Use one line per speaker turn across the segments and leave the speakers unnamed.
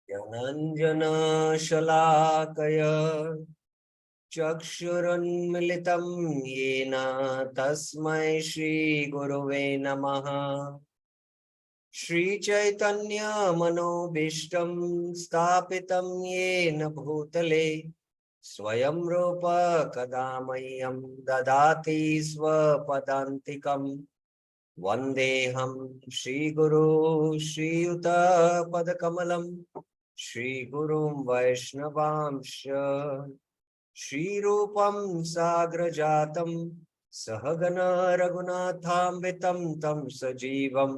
ज्ञानाञ्जनशलाकय चक्षुरुन्मिलितं येन तस्मै श्रीगुरुवे नमः। श्रीचैतन्यमनोभीष्टं स्थापितं येन भूतले स्वयं रूप कदा मह्यं ददाति स्वपदान्तिकम्। वन्देऽहं श्रीगुरु श्रीयुतपदकमलं श्रीगुरुं वैष्णवांश्च श्रीरूपं साग्रजातं सहगण रघुनाथान्वितं तं सजीवं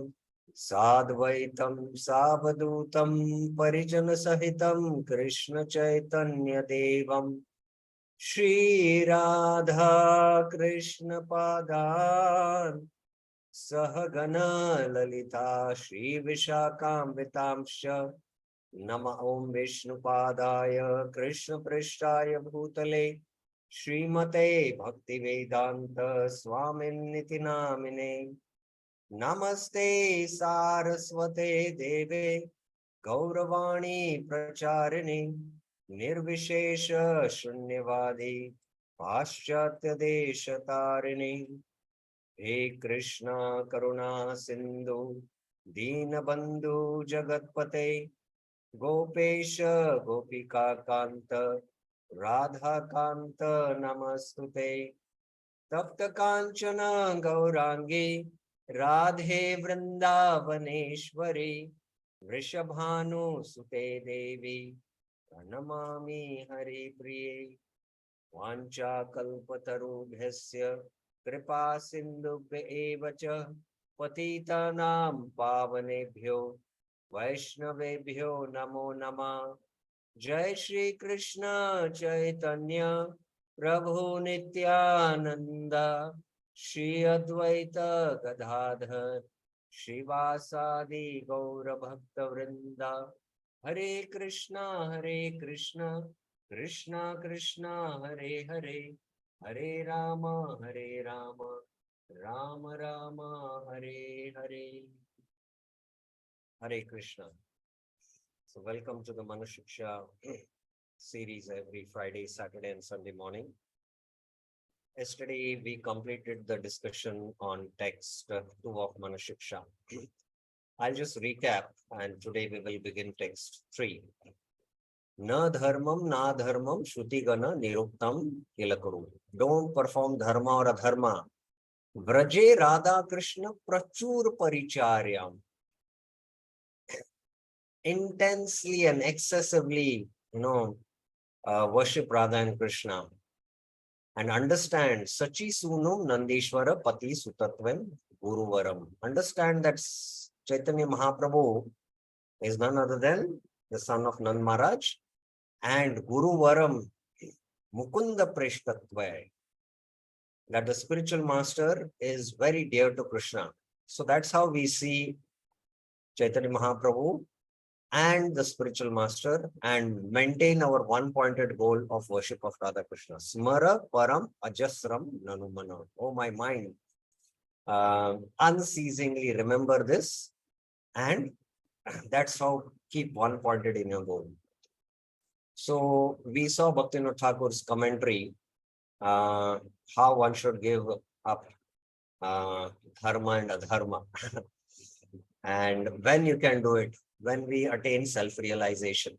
साद्वैतं सावधूतं परिजनसहितं कृष्णचैतन्यदेवं श्रीराधा कृष्णपादान् सहगण ललिता श्रीविशाखान्वितांश्च नमः। ॐ विष्णुपादाय कृष्णपृष्ठाय भूतले श्रीमते भक्तिवेदान्त स्वामिन्निति नामिने। नमस्ते सारस्वते देवे गौरवाणी प्रचारिणे निर्विशेष शून्यवादी पाश्चात्य देशतारिणे। हे कृष्णा करुणा सिंधु दीनबंधु जगतपते गोपेश गोपिका कांत राधा कांत नमस्तुते। तप्त कांचन गौरांगी राधे वृंदावनेश्वरी वृषभानुसुते देवी प्रणमामि हरिप्रिये। वाञ्छाकल्पतरुभ्यस्य कृपा सिन्धुभ्य एव च पतितानां पावनेभ्यो वैष्णवेभ्यो नमो नमः। जय श्री कृष्ण चैतन्य प्रभु नित्यानंद श्री अद्वैत गदाधर श्रीवासादि गौर भक्त वृंदा। हरे Krishna Krishna Krishna Hare Hare Hare Ram Ram Ram Hare Hare. Hare Krishna. So welcome to the Manah Shiksha series every Friday, Saturday and Sunday morning. Yesterday we completed the discussion on text 2 of Manah Shiksha. I'll just recap and today we will begin text 3. Na dharmam na dharmam shrutigana niruktam kilakuru. Don't perform dharma or adharma. Vraje Radha Krishna prachur paricharyam. Intensely and excessively, worship Radha and Krishna. And understand Sachi Sunum Nandishwara Pati Sutatvam Guruvaram. Understand that Chaitanya Mahaprabhu is none other than the son of Nand Maharaj and Guruvaram Mukunda Preshtatva, that the spiritual master is very dear to Krishna. So that's how we see Chaitanya Mahaprabhu and the spiritual master and maintain our one-pointed goal of worship of Radha Krishna. Smara Param Ajasram Nanumana. Oh, my mind, unceasingly remember this, and that's how keep one-pointed in your goal. So we saw Bhaktivinoda Thakur's commentary, how one should give up dharma and adharma. And when you can do it, when we attain self-realization.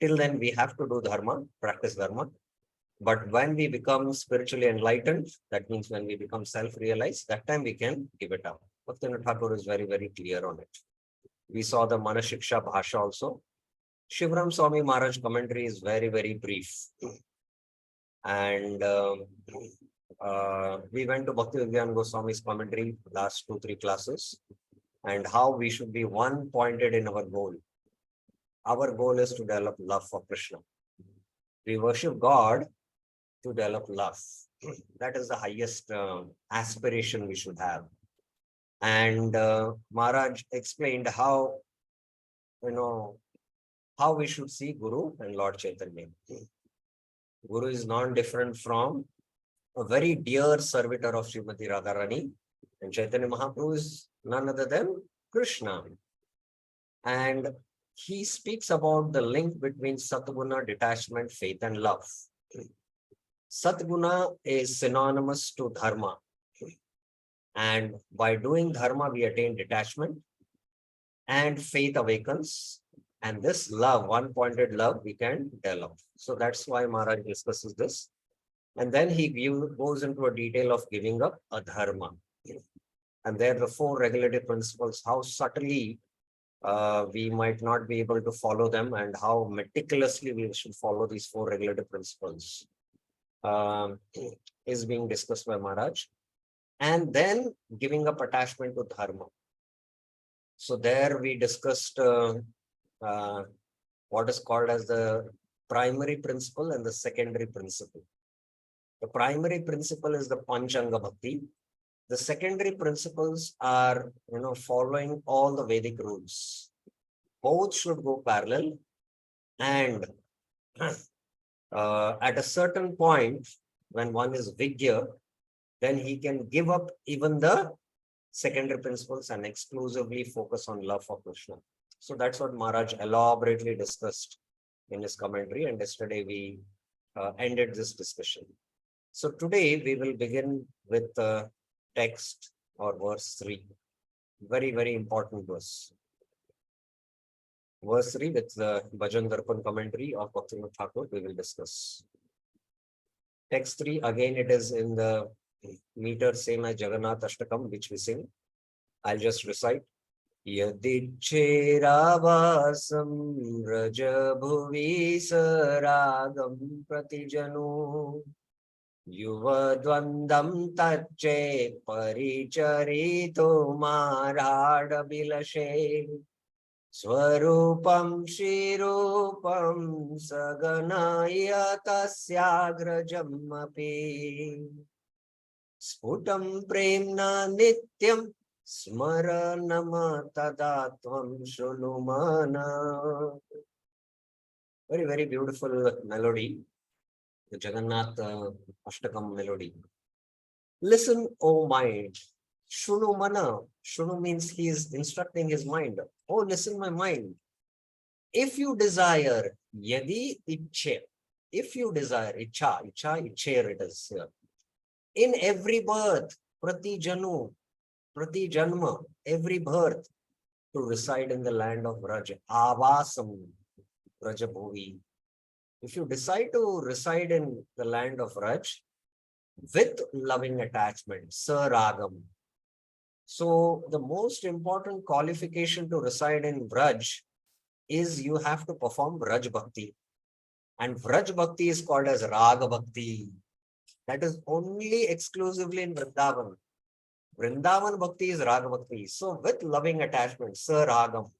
Till then, we have to do dharma, practice dharma. But when we become spiritually enlightened, that means when we become self-realized, that time we can give it up. Bhaktivinoda Thakur is very, very clear on it. We saw the Manah Shiksha Bhasha also. Shivram Swami Maharaj commentary is very, very brief. And we went to Bhaktivedanta Goswami's commentary last 2-3 classes, and how we should be one-pointed in our goal. Our goal is to develop love for Krishna. We worship God to develop love. That is the highest aspiration we should have. And Maharaj explained how, how we should see Guru and Lord Chaitanya. Guru is non-different from a very dear servitor of Srimati Radharani, and Chaitanya Mahaprabhu is none other than Krishna. And he speaks about the link between Satguna, detachment, faith, and love. Satguna is synonymous to dharma. And by doing dharma, we attain detachment and faith awakens. And this love, one-pointed love, we can develop. So that's why Maharaj discusses this. And then he goes into a detail of giving up a dharma. And there are the four regulative principles, how subtly we might not be able to follow them and how meticulously we should follow these four regulative principles is being discussed by Maharaj. And then giving up attachment to dharma. So there we discussed what is called as the primary principle and the secondary principle. The primary principle is the Panchanga Bhakti. The secondary principles are, following all the Vedic rules. Both should go parallel, and at a certain point, when one is Vigya, then he can give up even the secondary principles and exclusively focus on love for Krishna. So that's what Maharaj elaborately discussed in his commentary, and yesterday we ended this discussion. So today we will begin with text or verse 3. Very, very important verse. Verse 3 with the Bhajan Darpan commentary of Bhaktivinoda Thakur we will discuss. Text 3, again it is in the meter same as Jagannath Ashtakam, which we sing. I'll just recite. Yadichera-vasam raja-bhuvi saragam pratijanu Yuva-dvandam tacche paricarito marad-abhilashe Swarupam shirupam saganaya tasyagrajam api Sputam premna nityam Smaranama tadatvam shunumana. Very, very beautiful melody, the Jagannath Ashtakam melody. Listen, O mind. Shunumana. Shunu means he is instructing his mind. Oh, listen, my mind. If you desire, yadi ichche. If you desire, icha, icher it is here. In every birth, prati janma, every birth, to reside in the land of Raj, avasam, Rajabhuvi. If you decide to reside in the land of Raj with loving attachment, saragam. So the most important qualification to reside in Raj is you have to perform Raj Bhakti. And Raj Bhakti is called as Raga Bhakti. That is only exclusively in Vrindavan. Vrindavan Bhakti is Raga Bhakti. So with loving attachment, Saragam,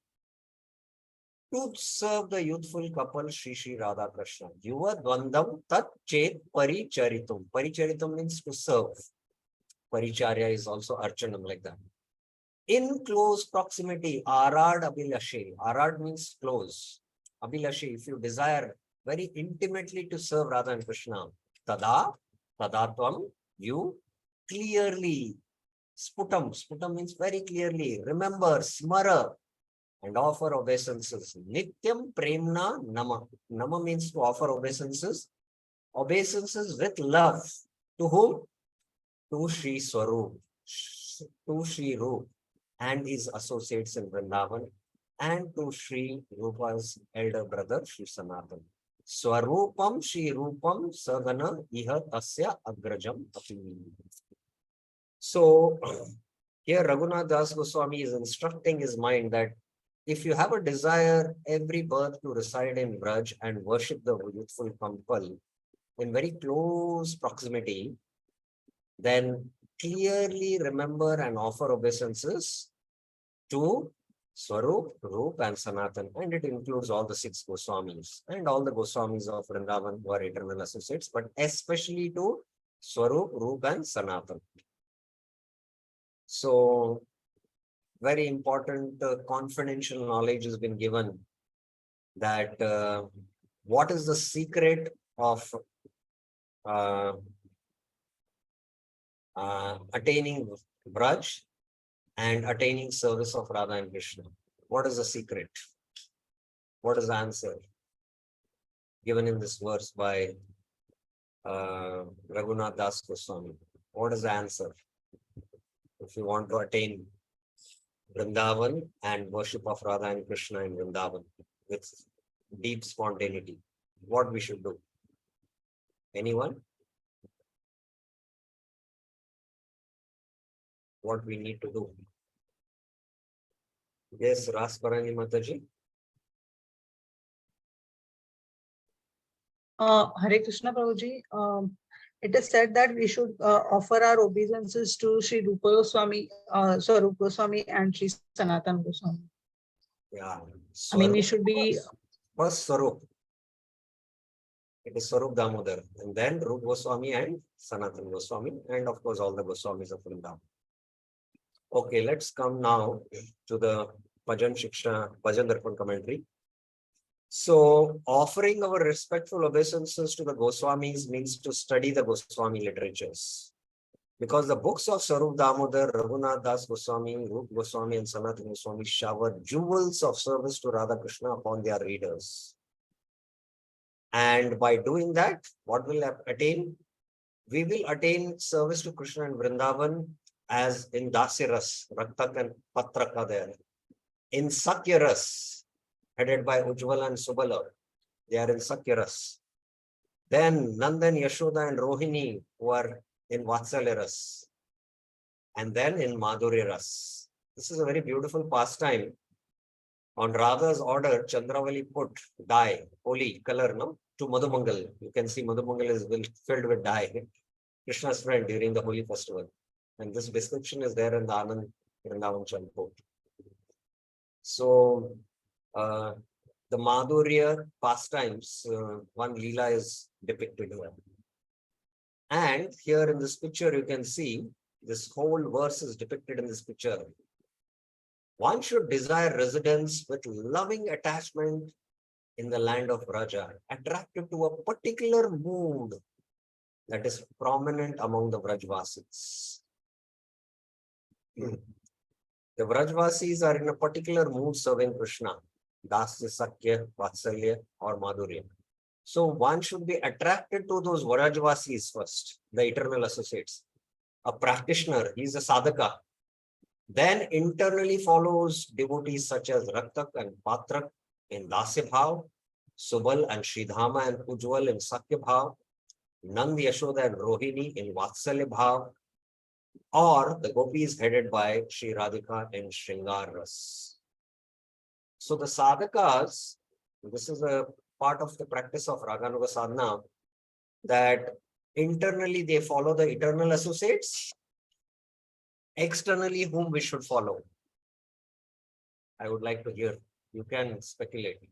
to serve the youthful couple Shri Shri Radha Krishna. Yuva Dvandam Tat Chet Paricharitum. Paricharitum means to serve. Paricharya is also Archanam, like that. In close proximity, Arad Abhilashe. Arad means close. Abhilashe, if you desire very intimately to serve Radha and Krishna, Tadatvam, you clearly, Sputam means very clearly, remember, Smara, and offer obeisances. Nityam Premna Nama. Nama means to offer obeisances. Obeisances with love. To whom? To Sri Swarup, to Sri Rup and his associates in Vrindavan, and to Sri Rupa's elder brother, Sri Sanatan. Swarupam Sri Rupam Sagana Iha Tasya Agrajam Api. So here Raghunath Das Goswami is instructing his mind that if you have a desire every birth to reside in Braj and worship the youthful couple in very close proximity, then clearly remember and offer obeisances to Swarup, Rup, and Sanatan. And it includes all the 6 Goswamis and all the Goswamis of Vrindavan who are eternal associates, but especially to Swarup, Rup, and Sanatan. So, very important confidential knowledge has been given that what is the secret of attaining Braj and attaining service of Radha and Krishna. What is the secret? What is the answer given in this verse by Raghunath Das Goswami? What is the answer? If you want to attain Vrindavan and worship of Radha and Krishna in Vrindavan with deep spontaneity, what we should do? Anyone? What we need to do? Yes, Rasparani Mataji.
Hare Krishna Prabhuji. It is said that we should offer our obeisances to Sri Rupa Goswami, Swarup Goswami and Sri Sanatan Goswami.
Yeah.
I mean, we should be
first Swarup. It is Swarup Damodar, and then Rupa Goswami and Sanatan Goswami, and of course all the Goswamis of Vrindavan. Okay, let's come now to the Bhajan Darpan commentary. So, offering our respectful obeisances to the Goswamis means to study the Goswami literatures. Because the books of Swarup Damodar, Raghunath Das Goswami, Rup Goswami, and Sanatan Goswami shower jewels of service to Radha Krishna upon their readers. And by doing that, what will attain? We will attain service to Krishna and Vrindavan as in Dasiras, Raktak and Patraka there. In Sakyaras, headed by Ujjwala and Subala, they are in Sakyaras. Then Nandan, Yashoda and Rohini who are in Vatsalyaras. And then in Madhuryaras. This is a very beautiful pastime. On Radha's order, Chandravali put dye, holy color, no, to Madhumangal. You can see Madhumangal is filled with dye. Krishna's friend during the holy festival. And this description is there in the Anand Vrindavan Chandpot. So, the Madhurya pastimes, one Leela is depicted here. And here in this picture, you can see this whole verse is depicted in this picture. One should desire residence with loving attachment in the land of Raja, attracted to a particular mood that is prominent among the Vrajvasis. The Vrajvasis are in a particular mood serving Krishna, Dasya, Sakya, Vatsalya, or Madhurya. So one should be attracted to those Vrajvasis first, the eternal associates. A practitioner, he is a sadhaka. Then internally follows devotees such as Raktak and Patrak in Dasya Bhav, Subal and Sridhama and Ujjwal in Sakya Bhav, Nand, Yashoda and Rohini in Vatsalya Bhav, or the gopis headed by Sri Radhika in Shringar Ras. So the sadhakas, this is a part of the practice of Raganuga Sadhana, that internally they follow the eternal associates, externally whom we should follow. I would like to hear, you can speculate.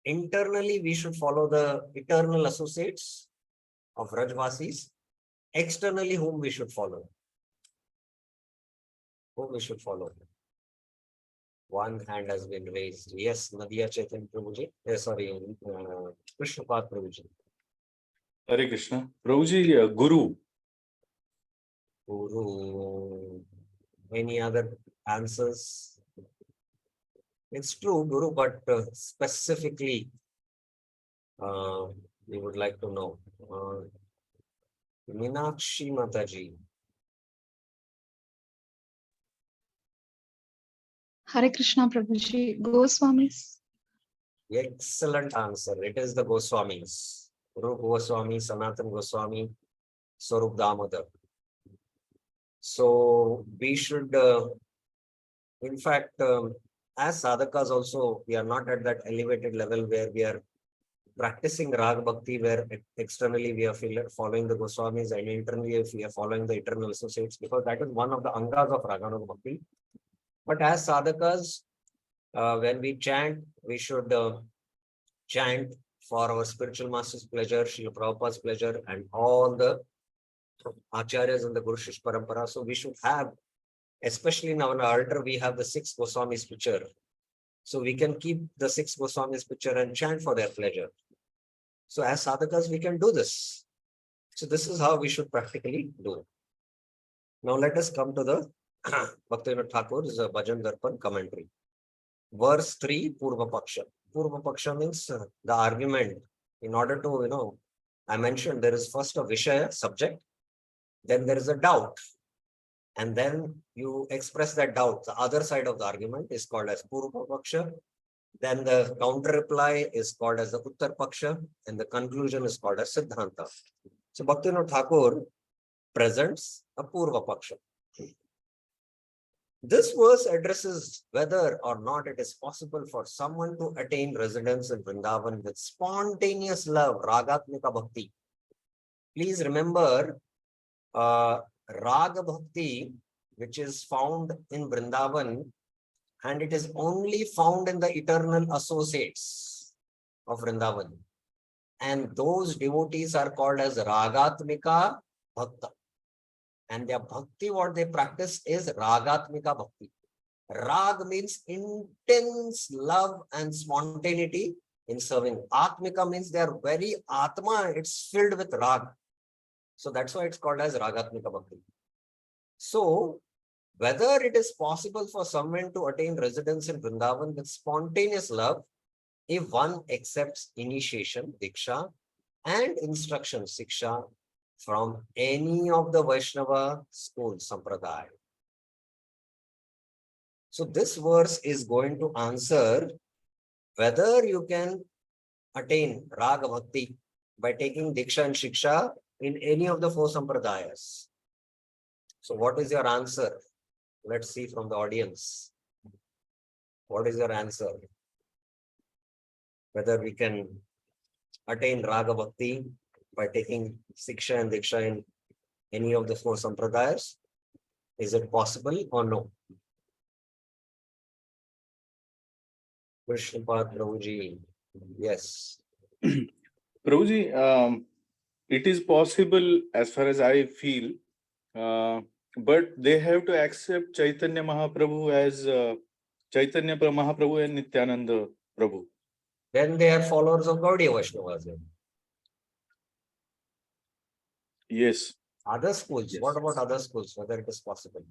Internally we should follow the eternal associates of Rajvasis, externally whom we should follow. Whom we should follow. One hand has been raised. Yes, Nadia Chaitan Prabhuji. Sorry, Krishnapad Prabhuji.
Hare Krishna. Prabhuji, Guru.
Guru. Any other answers? It's true, Guru, but specifically, we would like to know. Meenakshi Mataji.
Hare Krishna Prabhuji, Goswamis.
Excellent answer. It is the Goswamis. Rupa Goswami, Sanatan Goswami, Swarup Damodar. So we should, in fact, as sadhakas also, we are not at that elevated level where we are practicing Rag Bhakti, where externally we are following the Goswamis and internally we are following the eternal associates, because that is one of the angas of Raganuga Bhakti. But as sadhakas, when we chant, we should chant for our spiritual master's pleasure, Srila Prabhupada's pleasure, and all the acharyas in the Guru Shish Parampara. So we should have, especially in our altar, we have the 6 Goswamis picture. So we can keep the 6 Goswamis picture and chant for their pleasure. So as sadhakas, we can do this. So this is how we should practically do. Now let us come to the Bhaktivinoda Thakur's Bhajan Darpan commentary. verse 3, Purva Paksha. Purva Paksha means the argument. In order to, I mentioned there is first a Vishaya, subject, then there is a doubt. And then you express that doubt. The other side of the argument is called as Purva Paksha. Then the counter reply is called as the Uttar Paksha, and the conclusion is called as Siddhanta. So Bhaktivinoda Thakur presents a Purva Paksha. This verse addresses whether or not it is possible for someone to attain residence in Vrindavan with spontaneous love, Ragatmika Bhakti. Please remember, Raga Bhakti, which is found in Vrindavan, and it is only found in the eternal associates of Vrindavan. And those devotees are called as Ragatmika Bhakta. And their bhakti, what they practice is Ragatmika Bhakti. Rag means intense love and spontaneity in serving. Atmika means they are very Atma, it's filled with Rag. So that's why it's called as Ragatmika Bhakti. So, whether it is possible for someone to attain residence in Vrindavan with spontaneous love, if one accepts initiation, Diksha, and instruction, Siksha, from any of the Vaishnava schools, Sampradaya. So this verse is going to answer whether you can attain Raga Bhakti by taking Diksha and Shiksha in any of the four Sampradayas. So what is your answer? Let's see from the audience. What is your answer? Whether we can attain Raga Bhakti by taking Siksha and Diksha in any of the four Sampradayas? Is it possible or no? Krishnapad Prabhuji, yes.
Prabhuji, it is possible as far as I feel, but they have to accept Chaitanya Mahaprabhu as Chaitanya Mahaprabhu and Nityananda Prabhu.
Then they are followers of Gaudiya Vaishnavas.
Yes.
Other schools,
Yes.
what about other schools, whether it is possible?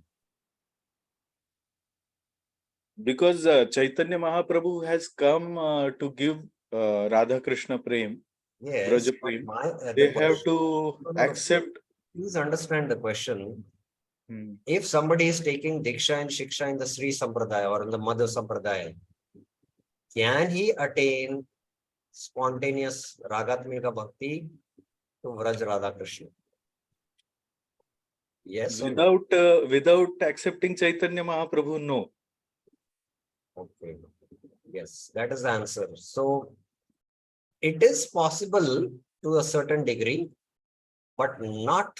Because Chaitanya Mahaprabhu has come to give Radha Krishna Prem,
Yes,
Braja
but
Prem.
the
They have
question-
to
No.
accept.
Please understand the question.
Hmm.
If somebody is taking Diksha and Shiksha in the Sri Sampradaya or in the Madhya Sampradaya, can he attain spontaneous Ragatmika Bhakti to Vraj Radha Krishna? Yes or no?
Without accepting Chaitanya Mahaprabhu, no.
Okay. Yes, that is the answer. So it is possible to a certain degree, but not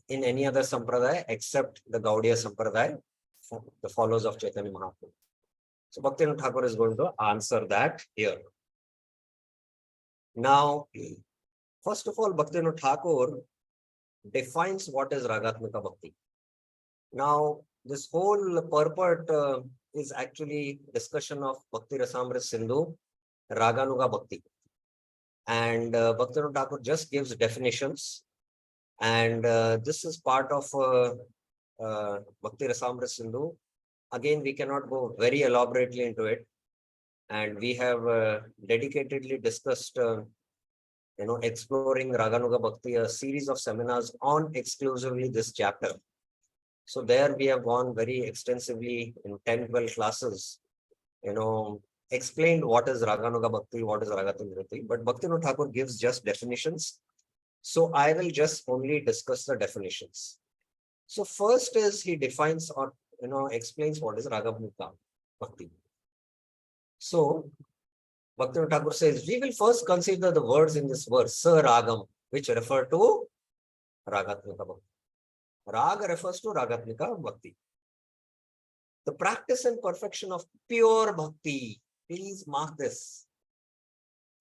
in any other sampradaya except the Gaudiya Sampradaya, the followers of Chaitanya Mahaprabhu. So Bhaktivinoda Thakur is going to answer that here. Now, first of all, Bhaktivinoda Thakur defines what is Ragatmika Bhakti. Now, this whole purport is actually discussion of Bhakti Rasamrita Sindhu, Raganuga Bhakti. And Bhaktivinoda Thakur just gives definitions. And this is part of Bhakti Rasamrita Sindhu. Again, we cannot go very elaborately into it. And we have dedicatedly discussed, exploring Raganuga Bhakti, a series of seminars on exclusively this chapter. So there we have gone very extensively in 10, 12 classes, explained what is Raganuga Bhakti, what is Ragatmika Bhakti, but Bhaktivinoda Thakur gives just definitions. So I will just only discuss the definitions. So first is he defines or explains what is Ragatmika Bhakti. So Bhaktivinoda Thakur says, we will first consider the words in this verse, Sa Ragam, which refer to Ragatmika Bhakti. Raga refers to Ragatmika Bhakti. The practice and perfection of pure Bhakti, please mark this,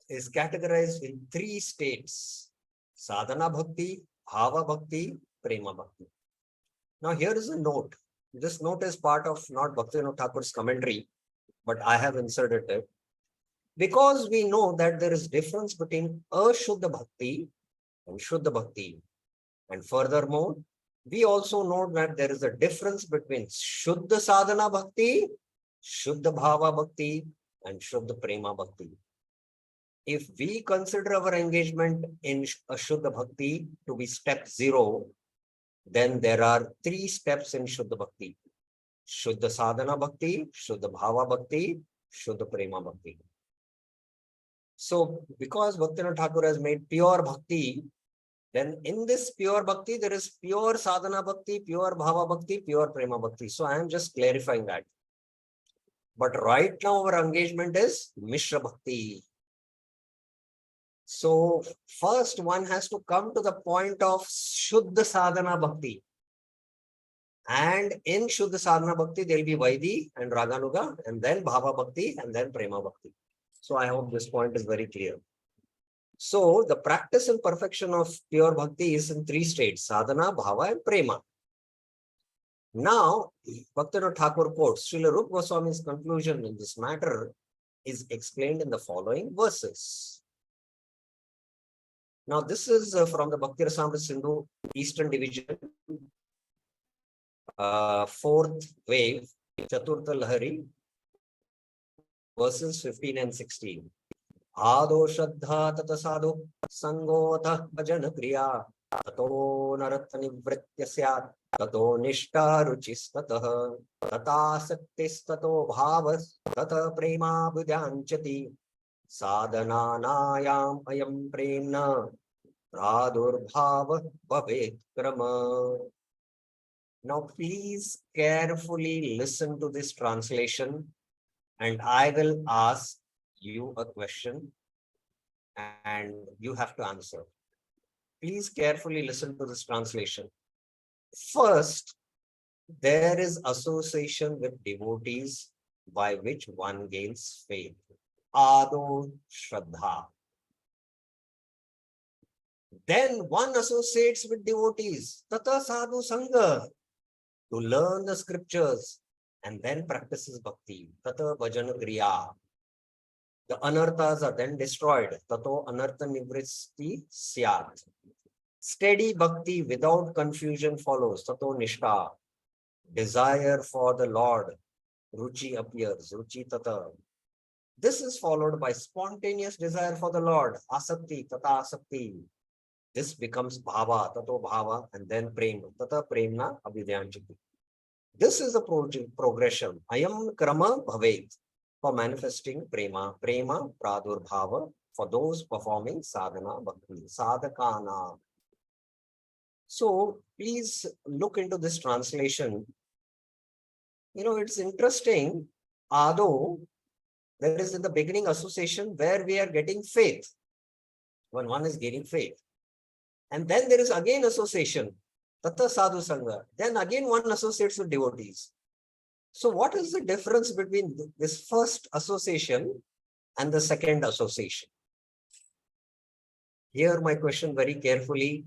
is categorized in 3 states: Sadhana Bhakti, Bhava Bhakti, Prema Bhakti. Now here is a note. This note is part of not Bhaktivinoda Thakur's commentary, but I have inserted it. Because we know that there is difference between Ashuddha Bhakti and Shuddha Bhakti. And furthermore, we also know that there is a difference between Shuddha Sadhana Bhakti Shuddha Bhava Bhakti and Shuddha Prema Bhakti. If we consider our engagement in a Shuddha Bhakti to be step 0, then there are 3 steps in Shuddha Bhakti. Shuddha Sadhana Bhakti, Shuddha Bhava Bhakti, Shuddha Prema Bhakti. So, because Bhaktivinoda Thakur has made pure Bhakti, then in this pure Bhakti, there is pure Sadhana Bhakti, pure Bhava Bhakti, pure Prema Bhakti. So, I am just clarifying that. But right now, our engagement is Mishra Bhakti. So, first one has to come to the point of Shuddha Sadhana Bhakti. And in Shuddha Sadhana Bhakti, there will be Vaidhi and Raganuga, and then Bhava Bhakti, and then Prema Bhakti. So, I hope this point is very clear. So, the practice and perfection of pure Bhakti is in 3 states, Sadhana, Bhava, and Prema. Now, Bhaktivinoda Thakur quotes, Srila Rupa Goswami's conclusion in this matter is explained in the following verses. Now, this is from the Bhakti Rasamrita Sindhu Eastern Division, 4th wave, Chaturtha Lahari, verses 15 and 16. Ado Shraddha Tata Sadhu Sangotha Bhajan Kriya Tato Narata Nivritya Syat Tato Nishta Ruchis Tatah Tata Saktis Tato Bhavas Tata Prema Budyanchati Sadhana Nayam Ayam Premna Pradurbhava Bhavet Krama. Now please carefully listen to this translation and I will ask you a question and you have to answer. Please carefully listen to this translation. First, there is association with devotees by which one gains faith. Ado Shraddha. Then one associates with devotees, Tata Sadhu Sangha, to learn the scriptures and then practices bhakti, Tata Bhajana Kriya. The anarthas are then destroyed, Tato Anartha Nivristi Syat. Steady bhakti without confusion follows, Tato Nishta. Desire for the Lord, Ruchi appears, Ruchi Tata. This is followed by spontaneous desire for the Lord, Asakti, Tata Asakti. This becomes Bhava, Tato Bhava, and then Prema, Tata Premna Abhidyanchiti. This is the progression. Ayam Krama Bhavet for manifesting Prema, Prema Pradurbhava for those performing Sadhana Bhakti, Sadhakana. So please look into this translation. You know, it's interesting. Ado, there is in the beginning association where we are getting faith. When one is gaining faith. And then there is again association, Tata Sadhu Sangha. Then again one associates with devotees. So what is the difference between this first association and the second association? Hear my question very carefully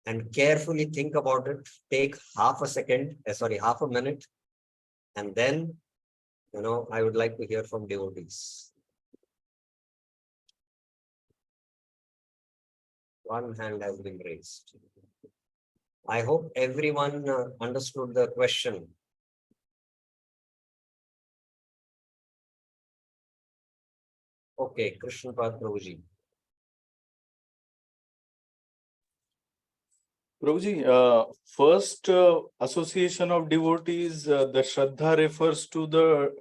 and carefully think about it. Take half a minute. And then, I would like to hear from devotees. One hand has been raised. I hope everyone understood the question. Okay, Krishnapad Prabhuji.
Prabhuji, first association of devotees, the Shraddha refers to the,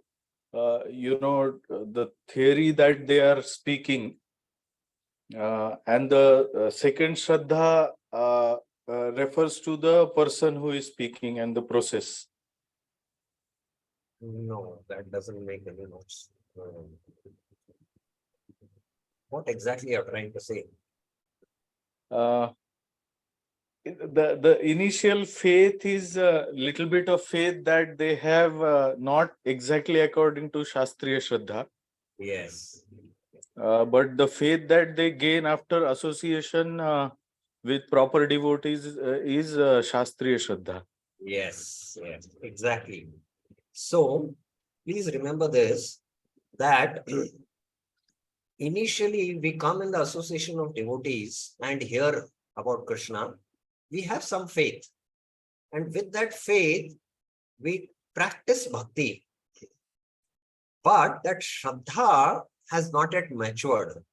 the theory that they are speaking. And the second Shraddha refers to the person who is speaking and the process.
No, that doesn't make any sense. What exactly are you trying to say?
The initial faith is a little bit of faith that they have not exactly according to Shastriya Shraddha.
Yes.
But the faith that they gain after association with proper devotees is Shastriya Shraddha.
Yes, exactly. So, please remember this, that initially we come in the association of devotees and hear about Krishna. We have some faith. And with that faith, we practice bhakti. But that Shraddha has not yet matured.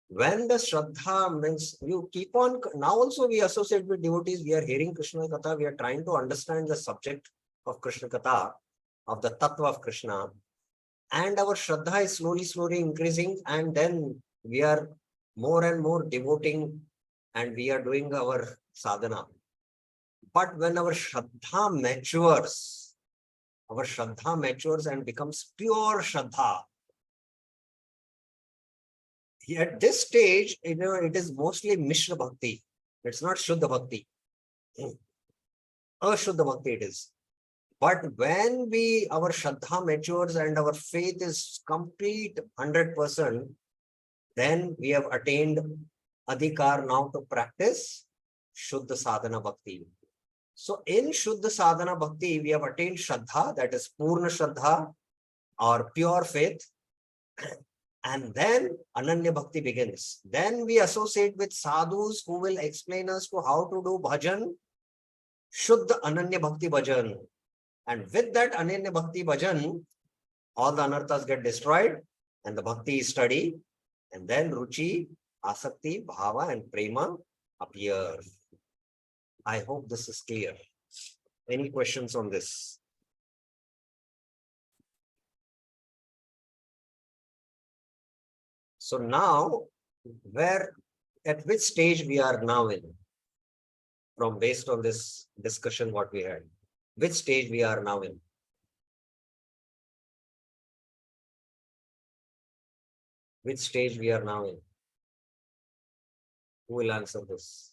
When the Shraddha means you keep on, now also we associate with devotees, we are hearing Krishna Katha, we are trying to understand the subject of Krishna Katha, of the Tattva of Krishna. And our Shraddha is slowly increasing, and then we are more and more devoting and we are doing our sadhana. But when our Shraddha matures and becomes pure Shraddha, at this stage, it is mostly Mishra Bhakti. It's not Shuddha Bhakti. Ashuddha Bhakti it is. But when our Shraddha matures and our faith is complete 100%, then we have attained Adhikar now to practice Shuddha Sadhana Bhakti. So in Shuddha Sadhana Bhakti, we have attained Shraddha, that is Purna Shraddha or pure faith. And then Ananya Bhakti begins. Then we associate with sadhus who will explain us to how to do bhajan, Shuddha Ananya Bhakti Bhajan. And with that Ananya Bhakti Bhajan, all the anarthas get destroyed and the bhakti is studied. And then Ruchi, Asakti, Bhava and Prema appear. I hope this is clear. Any questions on this? So now, at which stage we are now in? From based on this discussion, what we had, which stage we are now in? Which stage we are now in? Who will answer this?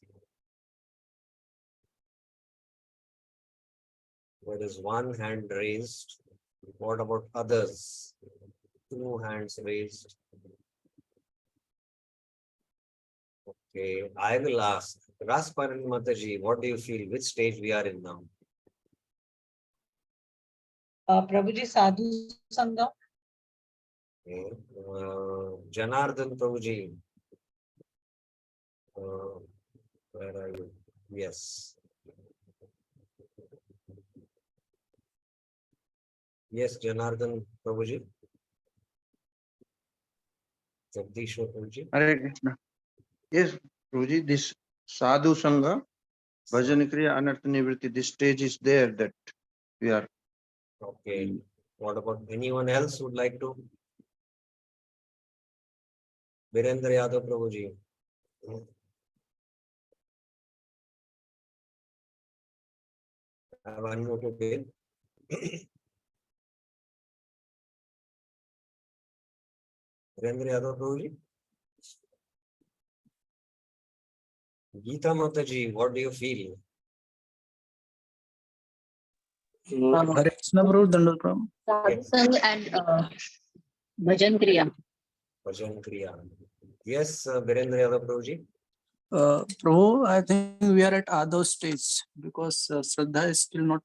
There is one hand raised. What about others? Two hands raised. Okay, I will ask. Rasparan Mataji, what do you feel? Which stage we are in now?
Prabhuji, Sadhu Sangha.
Okay. Janardhan Prabhuji. Where are you? Yes. Yes, Janardhan Prabhuji. Jagdishwar Prabhuji.
Hare Krishna. Yes, Prabhuji, this Sadhu Sangha, Bhajan Kriya, Anartha Nivritti, this stage is there that we are.
Okay. What about anyone else would like to? Virendra Yadav Prabhuji. I have unmuted him. Virendra Yadav Prabhuji. Geeta Mataji, what do you feel?
Hare Krishna Prabhu, Dandal Prabhu.
Sadhusanga and Bhajan Kriya.
Bhajan Kriya. Yes, Virendra Yadav Prabhuji.
Prabhu, I think we are at Adho stage because Shraddha is still not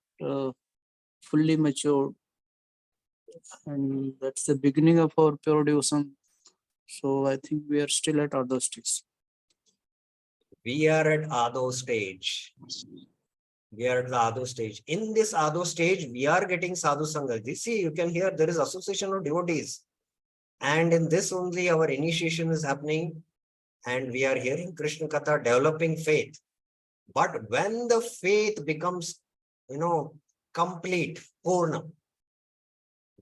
fully matured. And that's the beginning of our pure devotion. So I think we are still at Adho stage.
We are at Adho stage. We are at the Adho stage. In this Adho stage, we are getting Sadhu Sangha. You see, you can hear there is association of devotees. And in this only our initiation is happening. And we are hearing Krishna Katha, developing faith. But when the faith becomes, complete, Purna,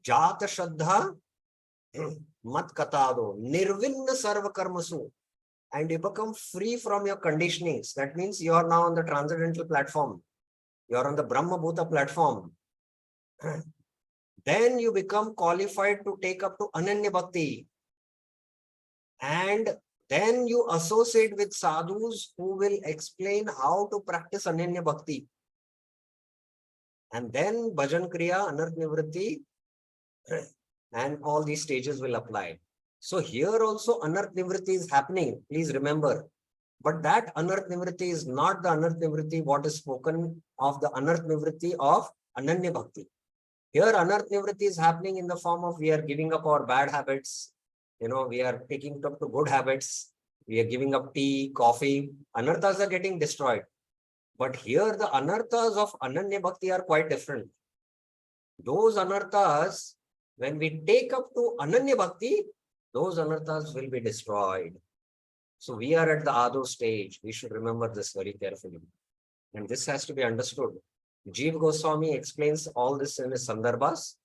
Jata Shraddha, Mat Katado, Nirvinna Sarva Karmasu, and you become free from your conditionings. That means you are now on the transcendental platform. You are on the Brahma Bhuta platform. Then you become qualified to take up to Ananya Bhakti. And then you associate with sadhus who will explain how to practice Ananya Bhakti. And then Bhajan Kriya, Anartha Nivritti, and all these stages will apply. So here also Anartha Nivritti is happening. Please remember. But that Anartha Nivritti is not the Anartha Nivritti what is spoken of, the Anartha Nivritti of Ananya Bhakti. Here Anartha Nivritti is happening in the form of we are giving up our bad habits. We are taking up to good habits. We are giving up tea, coffee. Anarthas are getting destroyed. But here the anarthas of Ananya Bhakti are quite different. Those anarthas, when we take up to Ananya Bhakti, those anarthas will be destroyed. So we are at the Ado stage. We should remember this very carefully. And this has to be understood. Jeev Goswami explains all this in his Sandarbhas.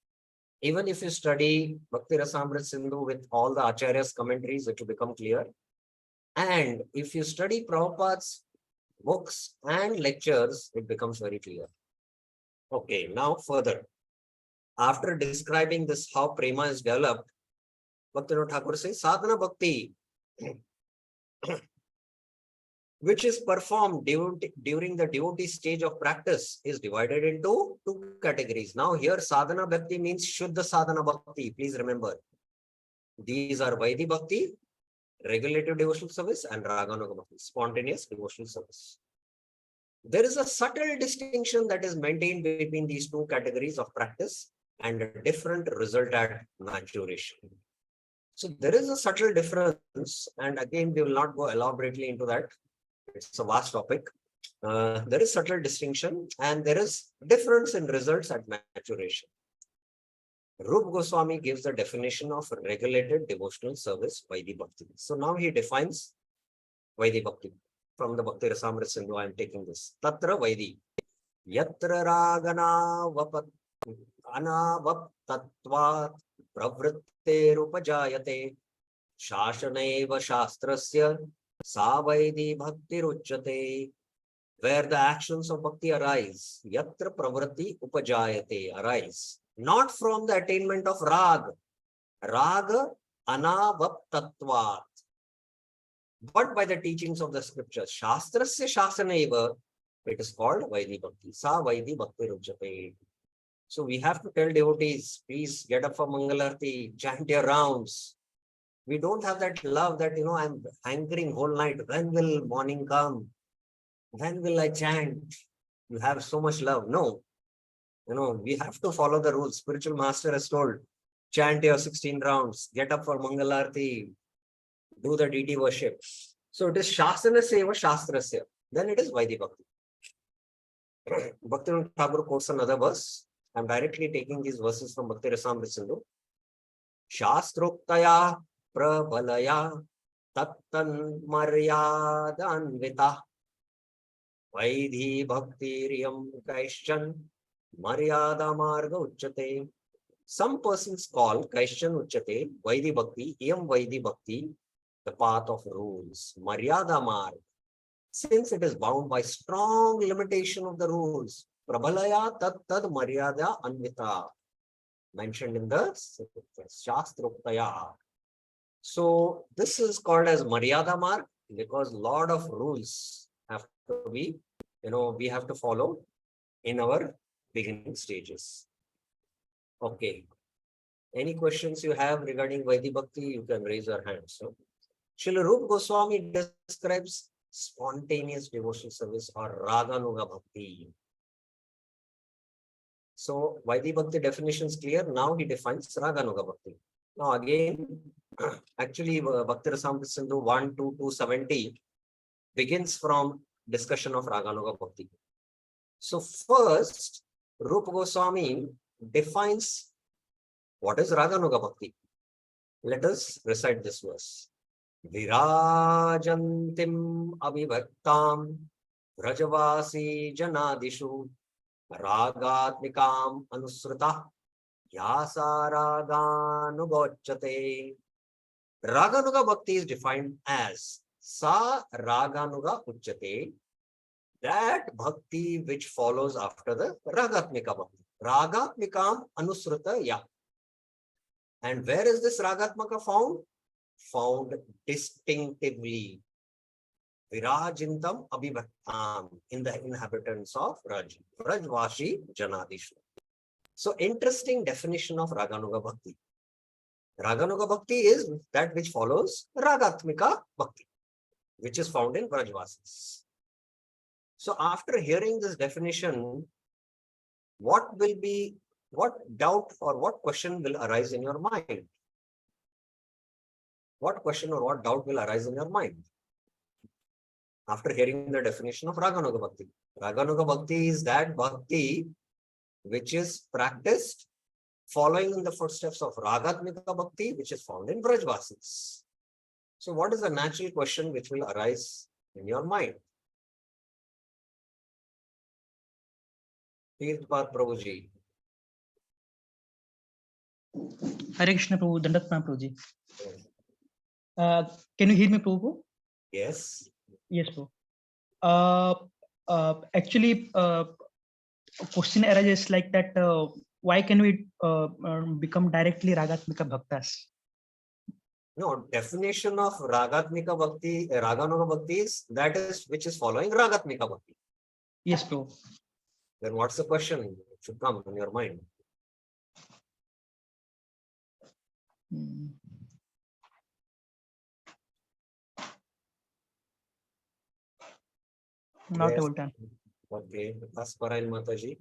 Even if you study Bhakti Rasamrita Sindhu with all the Acharya's commentaries, it will become clear. And if you study Prabhupada's books and lectures, it becomes very clear. Okay, now further. After describing this, how prema is developed, Bhaktivinoda Thakur says, sadhana bhakti, which is performed during the devotee stage of practice, is divided into two categories. Now here sadhana bhakti means Shuddha sadhana bhakti. Please remember, these are Vaidhi bhakti, regulative devotional service, and Raganuga bhakti, spontaneous devotional service. There is a subtle distinction that is maintained between these two categories of practice and a different result at maturation. So there is a subtle difference, and again, we will not go elaborately into that. It's a vast topic. There is subtle distinction and there is difference in results at maturation. Rup Goswami gives the definition of regulated devotional service, Vaidhi Bhakti. So now he defines Vaidhi Bhakti. From the Bhakti Rasamrita Sindhu, I am taking this. Tatra Vaidhi. Yatra Ragana Vapat Anavap Tattvat Pravritterupajayate Shashaneva Shastrasya Sa Vaidhi Bhakti Ruchyate. Where the actions of bhakti arise, Yatra Pravritti Upajayate, arise. Not from the attainment of Rag. Raga Anavap Tattvat. But by the teachings of the scriptures, Shastrasya Shasaneva, it is called Vaidhi Bhakti. Sa Vaidhi Bhakti Rujyate. So we have to tell devotees, please get up for Mangalarti, chant your rounds. We don't have that love that, I'm hankering whole night. When will morning come? When will I chant? You have so much love. No. We have to follow the rules. Spiritual master has told, chant your 16 rounds, get up for Mangalarti, do the deity worship. So it is Shasana Seva Shastrasya. Then it is Vaidhi Bhakti. Bhaktivinoda Thakur quotes another verse. I'm directly taking these verses from Bhakti Rasamrita Sindhu. Shastroktaya Prabalaya Tattan Maryadanvita Vaidhi Bhakti Riyam Kaishchan Maryada Marga Uchate. Some persons call Kaishchan Uchate Vaidhi Bhakti, Iyam Vaidhi Bhakti, the path of rules, Maryada Marg, since it is bound by strong limitation of the rules. Prabhalaya Tat Tad Maryada Anvita, mentioned in the Shastrotaya. So this is called as Maryada Marg because lot of rules have to be, we have to follow in our beginning stages. Okay. Any questions you have regarding Vaidhi Bhakti, you can raise your hands. So, Srila Rupa Goswami describes spontaneous devotional service or Raganuga Bhakti. So Vaidhi Bhakti definition is clear. Now he defines Raganuga Bhakti. Now again, actually Bhakti Rasamrita Sindhu 1 to 270 begins from discussion of Raganuga Bhakti. So first, Rupa Goswami defines what is Raganuga Bhakti. Let us recite this verse. Virajantim abhibhaktam vrajavasi janadishu ragatmikam anusrita yasa raganugochate. Raganuga Bhakti is defined as Sa Raganuga Uchate, that bhakti which follows after the Ragatmika Bhakti. Ragatmikam Anusrita Ya. And where is this Ragatmaka found? Found distinctively. Virajintam Abhibhaktam, in the inhabitants of Raj. Rajvashi Janadishu. So interesting definition of Raganuga Bhakti. Raganuga Bhakti is that which follows Ragatmika Bhakti, which is found in Vrajvasis. So after hearing this definition, what doubt or what question will arise in your mind? What question or what doubt will arise in your mind after hearing the definition of Raganuga Bhakti? Raganuga Bhakti is that bhakti which is practiced following in the footsteps of Ragatmika Bhakti, which is found in Brajvasis. So what is the natural question which will arise in your mind? Tirthpad Prabhuji.
Hare Krishna Prabhu, Dandat Pranam Prabhuji. Can you hear me, Prabhu?
Yes.
Yes, Prabhu. Actually, question arises like that. Why can we become directly Ragatmika Bhaktas?
No, definition of Ragatmika Bhakti, Raganuga Bhakti is that is which is following Ragatmika Bhakti.
Yes, Prabhu.
Then what's the question? It should come in your mind.
Hmm. Not
Yes.
able to.
Okay. Asparail Mataji.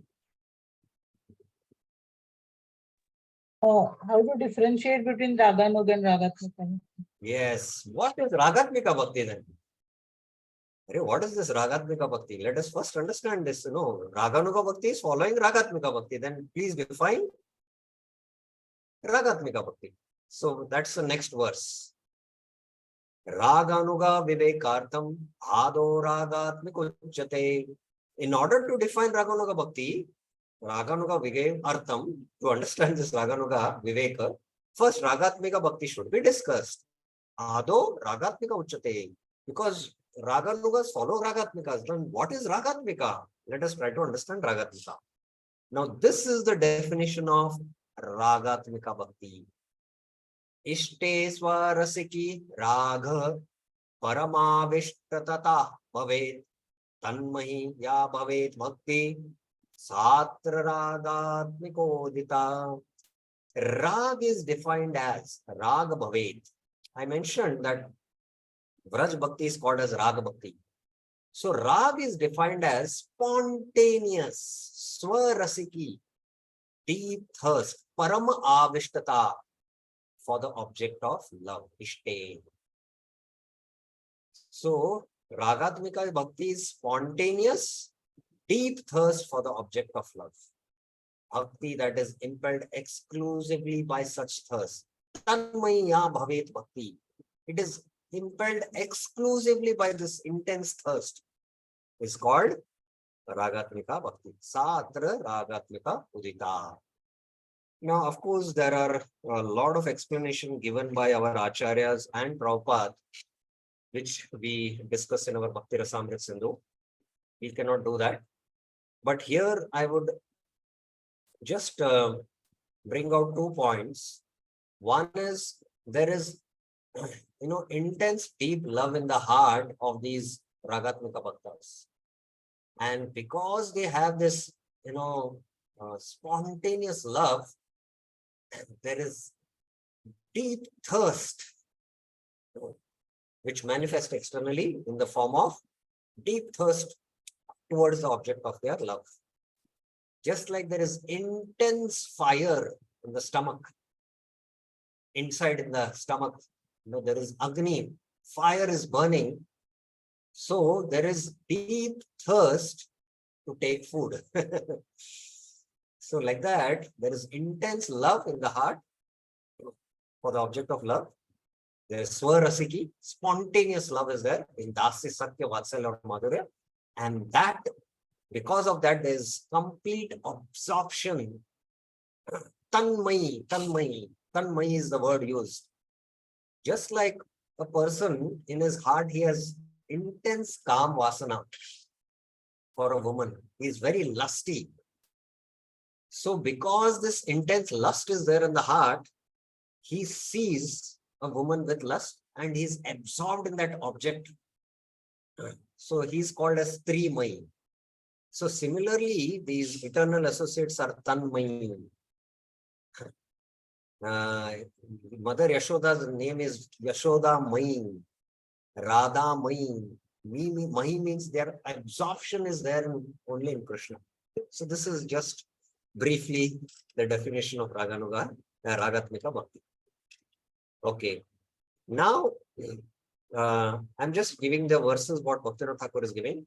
How to differentiate between Raganuga and Ragatmika?
Yes. What is Ragatmika Bhakti then? What is this Ragatmika Bhakti? Let us first understand this. Raganuga Bhakti is following Ragatmika Bhakti. Then please define Ragatmika Bhakti. So that's the next verse. Raganuga Vivekartam Ado Ragatmika Uchate. In order to define Raganuga Bhakti, Raganuga Vivekartam, to understand this Raganuga Viveka, first Ragatmika Bhakti should be discussed. Ado Ragatmika Uchate. Because Raganugas follow Ragatmikas. Then what is Ragatmika? Let us try to understand Ragatmika. Now, this is the definition of Ragatmika Bhakti. Ishte Swarasiki Ragha Paramavishtata Bhavet Tanmahi Ya Bhavet Bhakti Satra Ragatmikodita. Rag is defined as Rag Bhavet. I mentioned that Vraj Bhakti is called as Rag Bhakti. So Rag is defined as spontaneous, Swarasiki, deep thirst, Parama Avishtata, for the object of love, Ishte. So Ragatmika Bhakti is spontaneous, deep thirst for the object of love. Bhakti that is impelled exclusively by such thirst. Tanmaya Bhavet Bhakti. It is impelled exclusively by this intense thirst. Is called Ragatmika Bhakti. Satra Ragatmika Udita. Now, of course, there are a lot of explanation given by our Acharyas and Prabhupada, which we discuss in our Bhakti Rasamrit Sindhu. We cannot do that. But here I would just bring out 2 points. One is there is, intense deep love in the heart of these Ragatmika Bhaktas. And because they have this, spontaneous love, there is deep thirst, which manifests externally in the form of deep thirst towards the object of their love. Just like there is intense fire in the stomach, inside in the stomach, there is Agni, fire is burning. So there is deep thirst to take food. So like that, there is intense love in the heart for the object of love. There is Swarasiki, spontaneous love is there in Dasi, Satya, Vatsalya, or Madhurya. And that, because of that, there is complete absorption. Tanmayi, Tanmayi. Tanmayi is the word used. Just like a person in his heart, he has intense calm vasana for a woman. He is very lusty. So because this intense lust is there in the heart, he sees a woman with lust and he's absorbed in that object. So he's called as Trimayi. So similarly, these eternal associates are Tanmayi. Mother Yashoda's name is Yashoda Mayi, Radha Mayi. Mahi means their absorption is there only in Krishna. So this is just briefly the definition of Raganuga, Ragatmika Bhakti. Okay. Now, I'm just giving the verses what Bhaktivinoda Thakur is giving.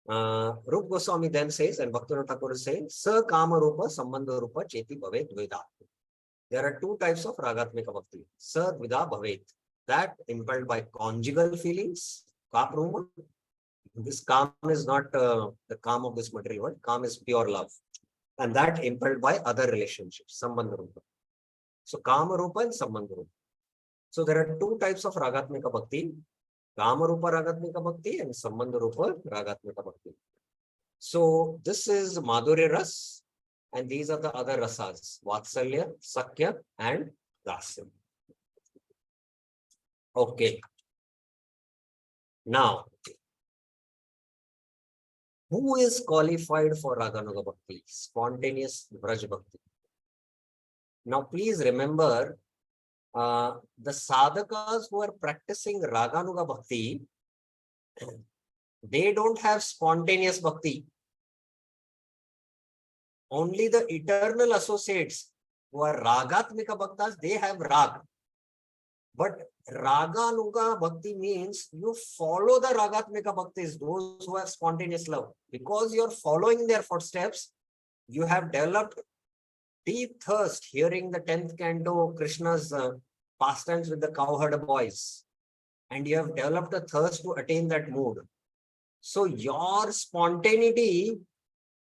Rup Goswami then says, and Bhaktivinoda Thakur is saying, Sa Kama Rupa Sambandha Rupa Cheti Bhavet Dveda. There are two types of Ragatmika Bhakti. Sa Dvida Bhavet. That impelled by conjugal feelings, Kapruma. This Kam is not the Kam of this material world. Kam is pure love. And that impelled by other relationships, Sambandha Rupa. So Kama Rupa and Sambandha Rupa. So there are two types of Ragatmika Bhakti. Kama Rupa Ragatmika Bhakti and Sambandha Rupa Ragatmika Bhakti. So this is Madhurya Ras, and these are the other rasas, Vatsalya, Sakya, and Dasya. Okay. Now, who is qualified for Raganuga Bhakti? Spontaneous Vraj Bhakti. Now, please remember, the sadhakas who are practicing Raganuga Bhakti, they don't have spontaneous Bhakti. Only the eternal associates who are Ragatmika Bhaktas, they have Rag. But Raganuga Bhakti means you follow the Ragatmika Bhaktis, those who have spontaneous love. Because you're following their footsteps, you have developed deep thirst hearing the 10th canto, Krishna's pastimes with the cowherd boys. And you have developed a thirst to attain that mood. So your spontaneity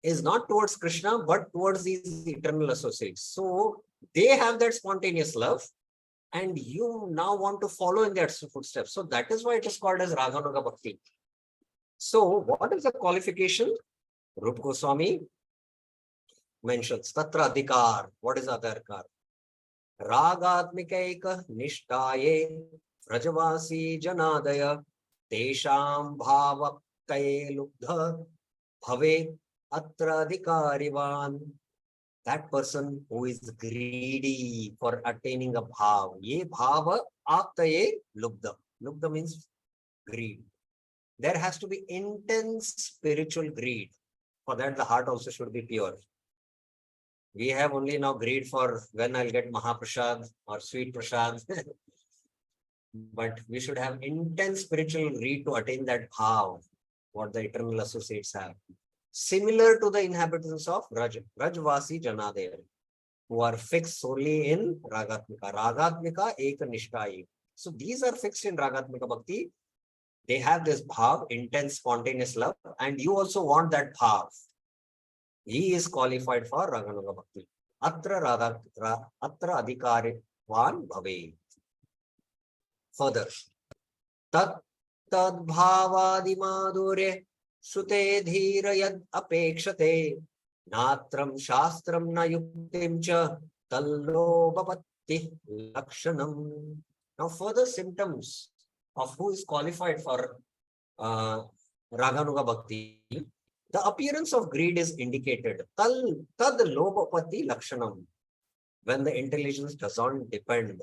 is not towards Krishna, but towards these eternal associates. So they have that spontaneous love, and you now want to follow in their footsteps. So that is why it is called as Raganuga Bhakti. So what is the qualification? Rup Goswami mentions Tatra Adhikar. What is Adhikar? Ragatmikaika Nishtaye Vrajavasi Janadaya Tesham Bhavaktaye Lubdha Bhave Atra Adhikarivan. That person who is greedy for attaining a bhav. Ye bhava aptaye lubdha. Lubdha means greed. There has to be intense spiritual greed. For that, the heart also should be pure. We have only now greed for when I'll get Mahaprasad or sweet prasad. But we should have intense spiritual greed to attain that bhav, what the eternal associates have. Similar to the inhabitants of Rajvasi Janadaya, who are fixed solely in Ragatmika. Ragatmika Eka Nishtayi. So these are fixed in Ragatmika Bhakti. They have this bhav, intense, spontaneous love, and you also want that bhav. He is qualified for Raganuga Bhakti. Atra Adhikari Van Bhave. Further, Tat Tad Bhavadi Madhure Sute Dhira Yad Apekshate Natram Shastram Na Yuktim Cha Tallo Bhapatti Lakshanam. Now, further symptoms of who is qualified for Raganuga Bhakti. The appearance of greed is indicated. Tad lobapati lakshanam. When the intelligence does not depend.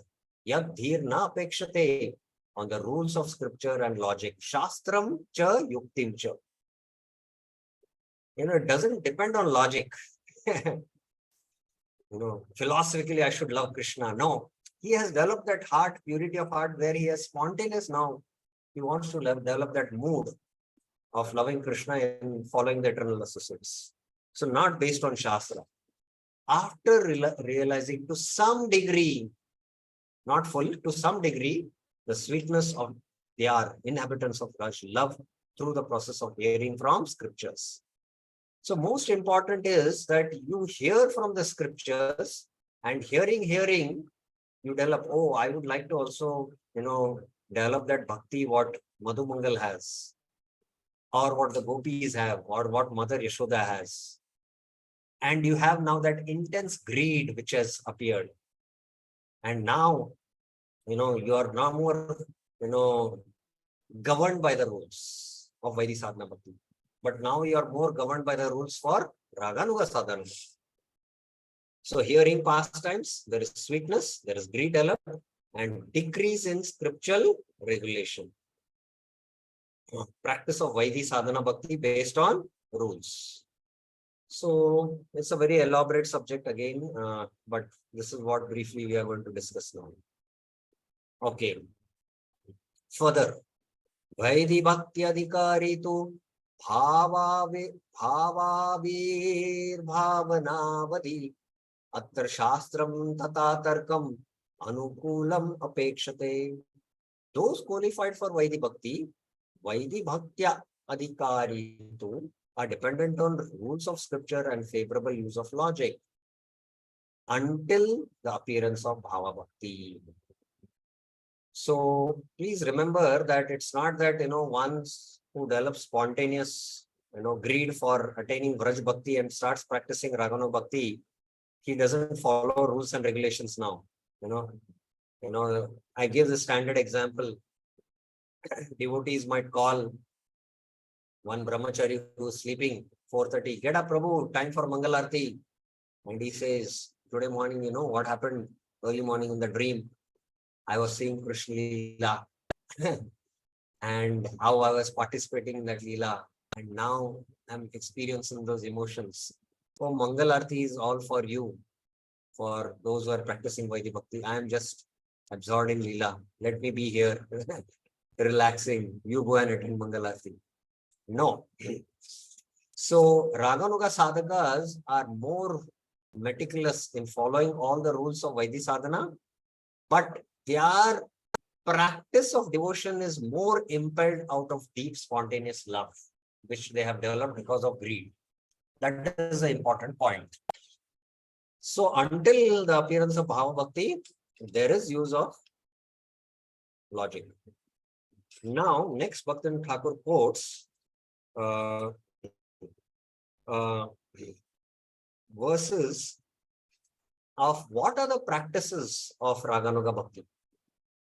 Yad dhir na apekshate. On the rules of scripture and logic. Shastram cha yuktim cha. It doesn't depend on logic. Philosophically, I should love Krishna. No. He has developed that heart, purity of heart, where he is spontaneous now. He wants to develop that mood of loving Krishna and following the eternal associates. So not based on Shastra. After realizing to some degree, not full, to some degree, the sweetness of their inhabitants of Raj love through the process of hearing from scriptures. So most important is that you hear from the scriptures, and hearing, you develop, oh, I would like to also, develop that bhakti what Madhu Mangal has, or what the gopis have, or what Mother Yashoda has. And you have now that intense greed which has appeared. And now, you are no more, governed by the rules of Vaidhi Sadhana Bhakti. But now you are more governed by the rules for Raganuga Sadhana. So hearing pastimes, there is sweetness, there is greed developed, and decrease in scriptural regulation. Practice of Vaidhi Sadhana Bhakti based on rules. So it's a very elaborate subject again, but this is what briefly we are going to discuss now. Okay. Further, Vaidhi Bhakti Adhikari tu भावावीर भावनावधि अत्र शास्त्रम तथा तर्कम anukulam apekshate. Those qualified for Vaidhi Bhakti, Vaidhi Bhaktya Adhikaritu are dependent on rules of scripture and favorable use of logic until the appearance of Bhava Bhakti. So please remember that it's not that, once who develops spontaneous, greed for attaining Vraj Bhakti and starts practicing Ragana Bhakti, he doesn't follow rules and regulations now. I give the standard example. Devotees might call one brahmachari who's sleeping 4:30, get up Prabhu, time for Mangalarti. And he says, today morning, what happened early morning in the dream? I was seeing Krishna Leela and how I was participating in that Leela. And now I'm experiencing those emotions. So Mangalarti is all for you. For those who are practicing Vaidhi Bhakti, I am just absorbed in Leela. Let me be here, relaxing. You go and attend Mangalarti. No. So Raganuga sadhakas are more meticulous in following all the rules of Vaidhi sadhana, but their practice of devotion is more impelled out of deep spontaneous love, which they have developed because of greed. That is an important point. So until the appearance of Bhava Bhakti, there is use of logic. Now, next Bhaktivinoda Thakur quotes verses of what are the practices of Raganuga Bhakti.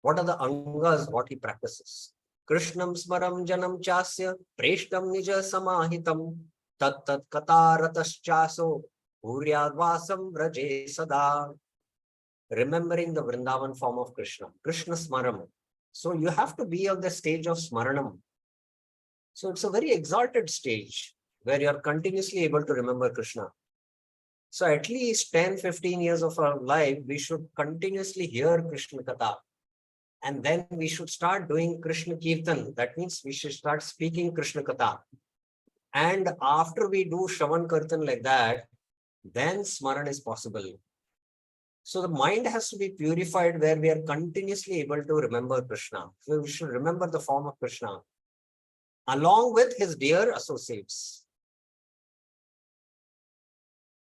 What are the angas, what he practices? Krishnam smaram janam chasya preshtam nija samahitam tat tat kataratas chaso uryadvasam vraje sada. Remembering the Vrindavan form of Krishna, Krishna smaram. So you have to be on the stage of smaranam. So it's a very exalted stage where you are continuously able to remember Krishna. So at least 10-15 years of our life, we should continuously hear Krishna Katha. And then we should start doing Krishna Kirtan. That means we should start speaking Krishna Katha. And after we do Shravan Kirtan like that, then Smaran is possible. So the mind has to be purified where we are continuously able to remember Krishna. So we should remember the form of Krishna along with his dear associates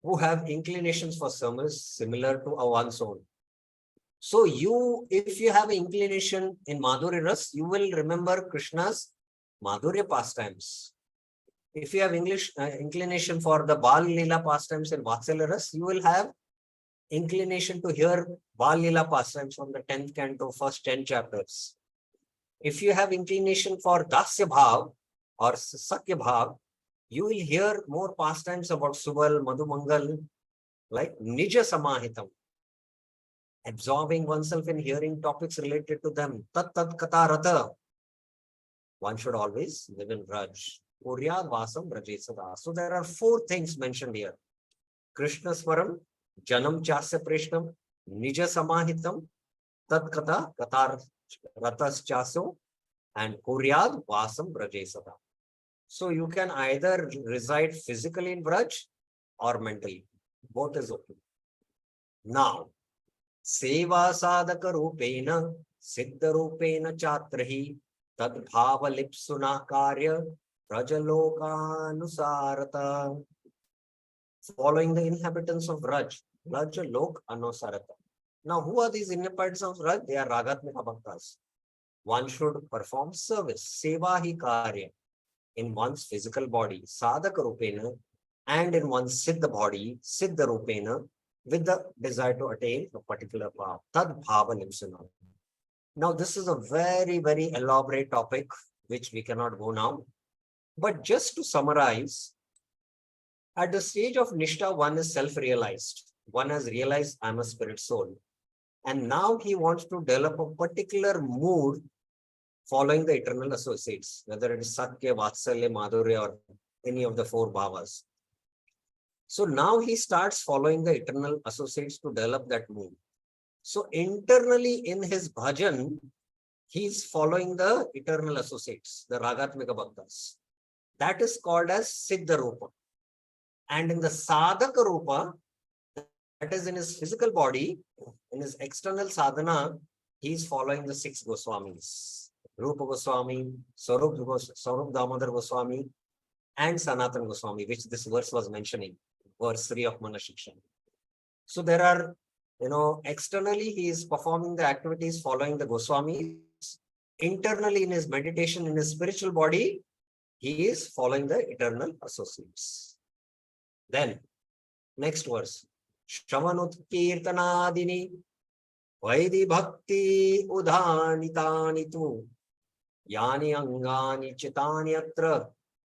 who have inclinations for service similar to one's own. So if you have an inclination in Madhurya Ras, you will remember Krishna's Madhurya pastimes. If you have inclination for the Bal Leela pastimes in Vatsalya Ras, you will have inclination to hear Bal Leela pastimes from the 10th canto, first 10 chapters. If you have inclination for Dasya Bhav or Sakya Bhav, you will hear more pastimes about Subal, Madhumangal, like Nija Samahitam. Absorbing oneself in hearing topics related to them. Tat tat katarata. One should always live in Vraj. Uryad Vasam Vrajesada. So there are 4 things mentioned here. Krishna Swaram, Janam Chasya Prishnam, Nija Samahitam, Tat Kata Katar Ratas Chaso, and Uryad Vasam Vrajesada. So you can either reside physically in Vraj or mentally. Both is okay. Now, Seva sadhaka rupena siddha rupena chatrahi tad bhava lipsuna karya rajalokанусарата. Following the inhabitants of Rajalok anusarata. Now, who are these inhabitants of Raj? They are Ragatmika Bhaktas. One should perform service, seva hi karya, in one's physical body, sadhaka rupena, and in one's siddha body, siddha rupena, with the desire to attain a particular bhav. Tad bhava lipsuna. Now, this is a very, very elaborate topic, which we cannot go now. But just to summarize, at the stage of Nishtha, one is self-realized. One has realized, I'm a spirit soul. And now he wants to develop a particular mood following the eternal associates, whether it is Satya, Vatsalya, Madhurya, or any of the 4 bhavas. So now he starts following the eternal associates to develop that mood. So internally in his bhajan, he's following the eternal associates, the Ragatmika Bhaktas. That is called as Siddha Rupa. And in the Sadhaka Rupa, that is in his physical body, in his external sadhana, he is following the 6 Goswamis. Rupa Goswami, Swarup Damodar Goswami, and Sanatana Goswami, which this verse was mentioning, verse 3 of Manah Shiksha. So there are, externally he is performing the activities following the Goswamis. Internally in his meditation, in his spiritual body, he is following the eternal associates. Then, next verse. Shavanut Kirtanadini Vaidi Bhakti Udhanitani tu Yani Angani Chitani Atra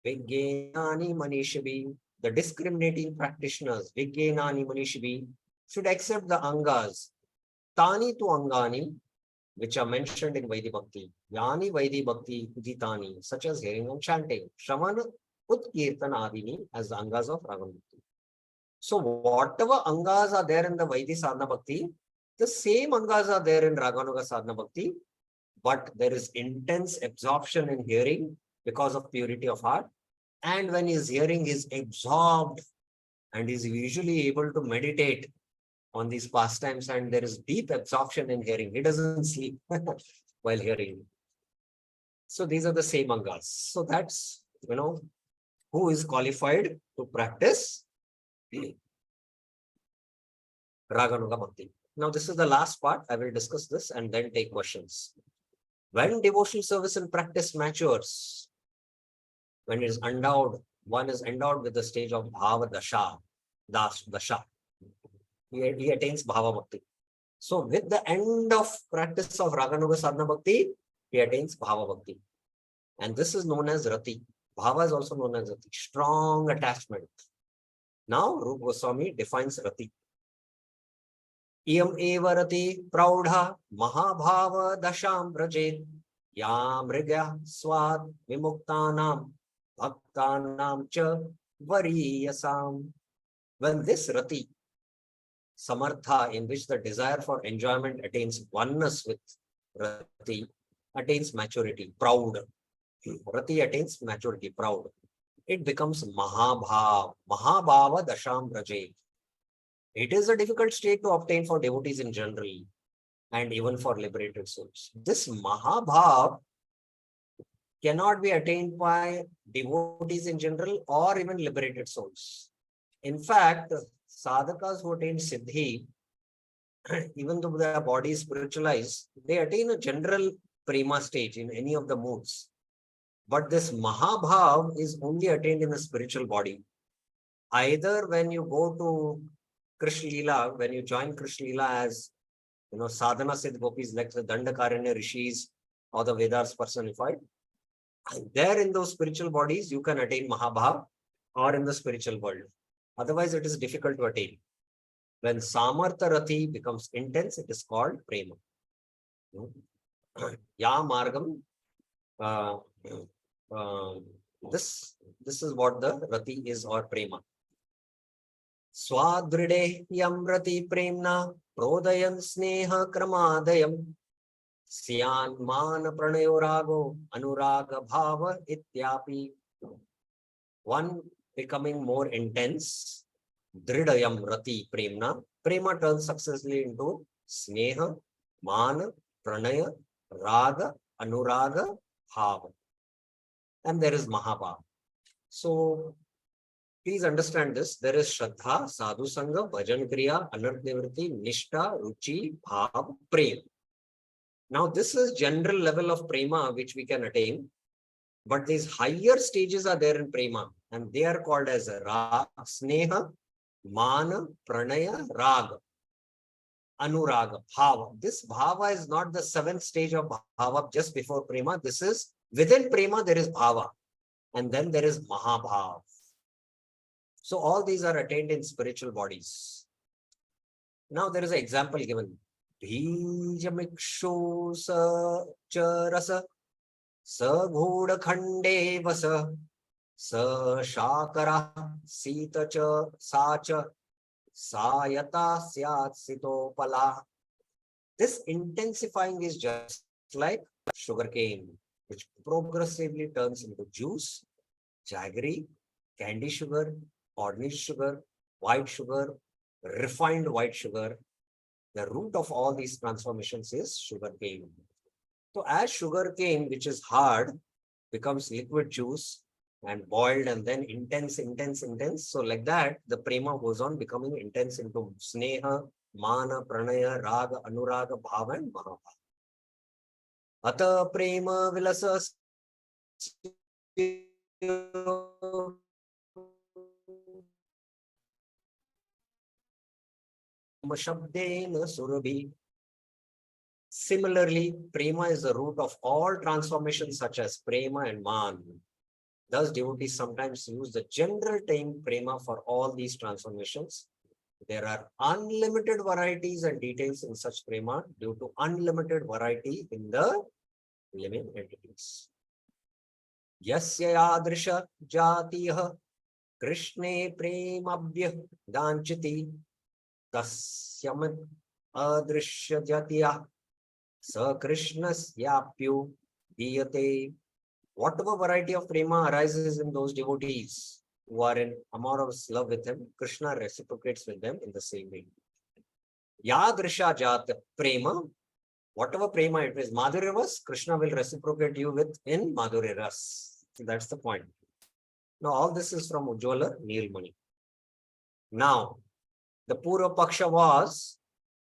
Vijnani Manishabi. The discriminating practitioners, Vijnani Manishabi, should accept the Angas, Tani tu Angani, which are mentioned in Vaidi Bhakti. Yani Vaidi Bhakti Uditani, such as hearing and chanting. Shravan Utkirtanadini as the Angas of Raga Bhakti. So whatever Angas are there in the Vaidi Sadhana Bhakti, the same Angas are there in Raganuga Sadhana Bhakti, but there is intense absorption in hearing because of purity of heart. And when he is hearing, he is absorbed and is usually able to meditate on these pastimes, and there is deep absorption in hearing. He doesn't sleep while hearing. So these are the same Angas. So that's, who is qualified to practice Raganuga Bhakti. Now, this is the last part. I will discuss this and then take questions. When devotional service and practice matures, when it is endowed, one is endowed with the stage of Bhava Dasha, Dasha. He attains Bhava Bhakti. So, with the end of practice of Raganuga Sadhana Bhakti, he attains Bhava Bhakti. And this is known as Rati. Bhava is also known as Rati, strong attachment. Now, Rupa Goswami defines Rati. Iyam eva rati praudha mahabhava dasham vrajet ya mrigya swad vimuktanam bhaktanam cha variyasam. When this rati, samartha, in which the desire for enjoyment attains oneness with rati, attains maturity, proud. Rati attains maturity, proud. It becomes mahabhava, mahabhava dasham vrajet. It is a difficult state to obtain for devotees in general and even for liberated souls. This Mahabhav cannot be attained by devotees in general or even liberated souls. In fact, sadhakas who attain Siddhi, even though their body is spiritualized, they attain a general prema stage in any of the moods. But this Mahabhav is only attained in a spiritual body. Either when you go to Krishna Leela, when you join Krishna Leela as, sadhana Siddh gopis like the Dandakaranya rishis or the Vedas personified, and there in those spiritual bodies, you can attain Mahabhav or in the spiritual world. Otherwise, it is difficult to attain. When Samartha Rati becomes intense, it is called Prema. Ya Margam, this is what the Rati is, or Prema. Swadride yamrati premna prodayan sneha kramadayam syan man pranayo rago anuraga bhava ityapi. One becoming more intense, dridayam rati premna. Prema turns successively into sneha, man, pranaya, raga, anuraga, bhava. And there is Mahabhava. So please understand this. There is Shraddha, Sadhu Sangha, Bhajan Kriya, Anarth Nivritti, Nishta, Ruchi, Bhav, Prem. Now, this is general level of Prema which we can attain. But these higher stages are there in Prema. And they are called as Sneha, Mana, Pranaya, Raga, Anuraga, Bhava. This Bhava is not the 7th stage of Bhava just before Prema. This is within Prema, there is Bhava. And then there is Mahabhav. So all these are attained in spiritual bodies. Now there is an example given. Bhijamikshu sa charasa sa ghoda khande vasa sa shakara sita cha sacha sayata syat sito pala. This intensifying is just like sugarcane, which progressively turns into juice jaggery, candy sugar, ordinary sugar, white sugar, refined white sugar. The root of all these transformations is sugar cane. So as sugar cane, which is hard, becomes liquid juice and boiled and then intense, intense, intense. So like that, the prema goes on becoming intense into sneha, mana, pranaya, raga, anuraga, bhava and mahabhava. Ata prema vilasa shabdena surabhi. Similarly, prema is the root of all transformations such as prema and man. Thus, devotees sometimes use the general term prema for all these transformations. There are unlimited varieties and details in such prema due to unlimited variety in the living entities. Yasya yadrisha jatiha Krishne premabhyah danchiti tasyam adrishya jatiya sa Krishnasya diyate. Whatever variety of prema arises in those devotees who are in amorous love with him, Krishna reciprocates with them in the same way. Yadrisha jat prema, whatever prema it is, Madhurya ras, Krishna will reciprocate you with in Madhurya ras. So that's the point. Now all this is from Ujjwala Neelmani. Now, the Purva Paksha was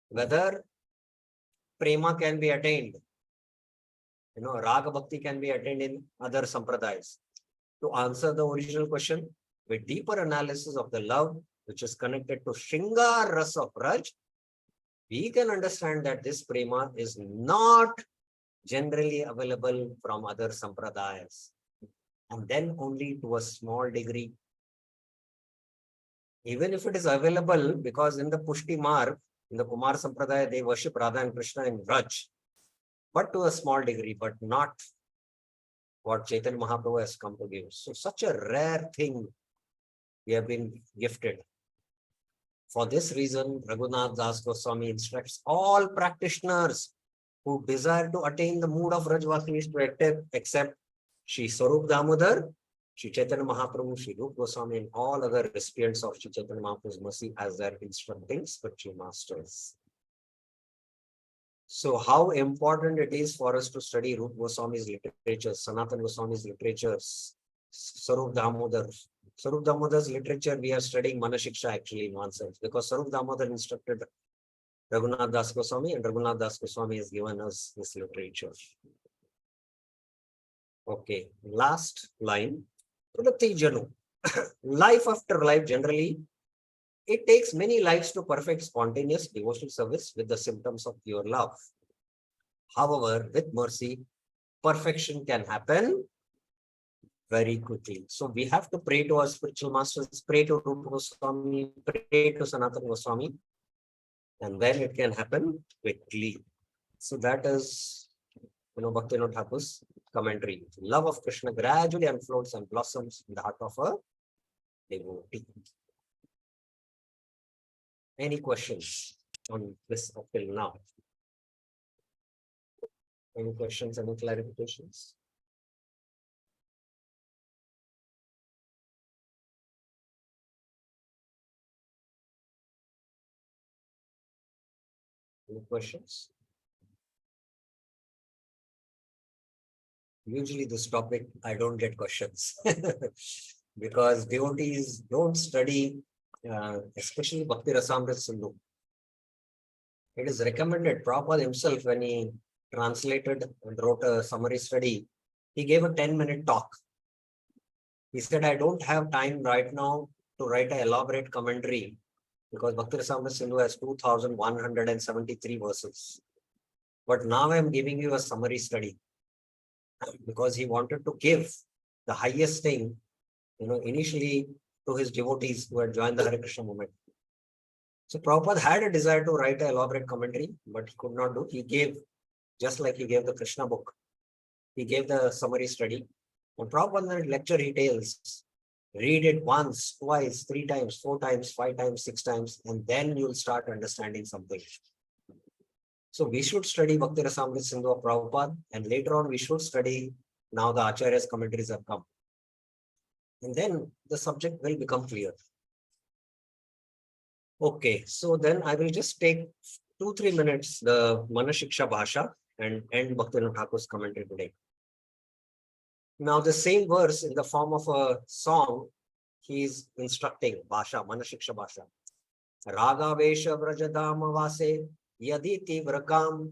whether prema can be attained. Raga Bhakti can be attained in other sampradayas. To answer the original question, with deeper analysis of the love which is connected to Shringar Rasa of Raj, we can understand that this prema is not generally available from other sampradayas, and then only to a small degree. Even if it is available, because in the Pushti Marg, in the Kumar Sampradaya, they worship Radha and Krishna in Raj, but to a small degree, but not what Chaitanya Mahaprabhu has come to give. So such a rare thing we have been gifted. For this reason, Raghunath Das Goswami instructs all practitioners who desire to attain the mood of Rajvasinis to accept Shri Swarup Damodar, Shri Chaitanya Mahaprabhu, Shri Rupa Goswami, and all other recipients of Shri Chaitanya Mahaprabhu's mercy as their instructing spiritual masters. So how important it is for us to study Rupa Goswami's literature, Sanatana Goswami's literatures, Swarup Damodar. Swarup Damodar's literature, we are studying Manah Siksha actually in one sense, because Swarup Damodar instructed Raghunath Das Goswami, and Raghunath Das Goswami has given us this literature. Okay, last line. Janu. Life after life, generally, it takes many lives to perfect spontaneous devotional service with the symptoms of pure love. However, with mercy, perfection can happen very quickly. So we have to pray to our spiritual masters, pray to Rupa Goswami, pray to Sanatana Goswami, and then it can happen quickly. So that is, Bhaktivinoda Thakur's commentary. Love of Krishna gradually unfolds and blossoms in the heart of a devotee. Any questions on this up till now? Any questions, any clarifications? Any questions? Usually this topic, I don't get questions because devotees don't study, especially Bhakti Rasamrita Sindhu. It is recommended, Prabhupada himself, when he translated and wrote a summary study, he gave a 10-minute talk. He said, I don't have time right now to write an elaborate commentary because Bhakti Rasamrita Sindhu has 2,173 verses. But now I am giving you a summary study because he wanted to give the highest thing, initially to his devotees who had joined the Hare Krishna movement. So Prabhupada had a desire to write an elaborate commentary, but he could not do. He gave, just like he gave the Krishna book, he gave the summary study. And Prabhupada in the lecture he tells, read it once, twice, 3 times, 4 times, 5 times, 6 times, and then you'll start understanding something. So we should study Bhakti Rasamrita Sindhu of Prabhupada, and later on we should study, now the Acharya's commentaries have come. And then the subject will become clear. Okay, so then I will just take 2-3 minutes, the Manah Shiksha Bhasha, and end Bhaktivinoda Thakur's commentary today. Now, the same verse in the form of a song, he is instructing Bhasha, Manah Shiksha Bhasha. Raga Vesha Vrajadama Vase Yadi Tivrakam.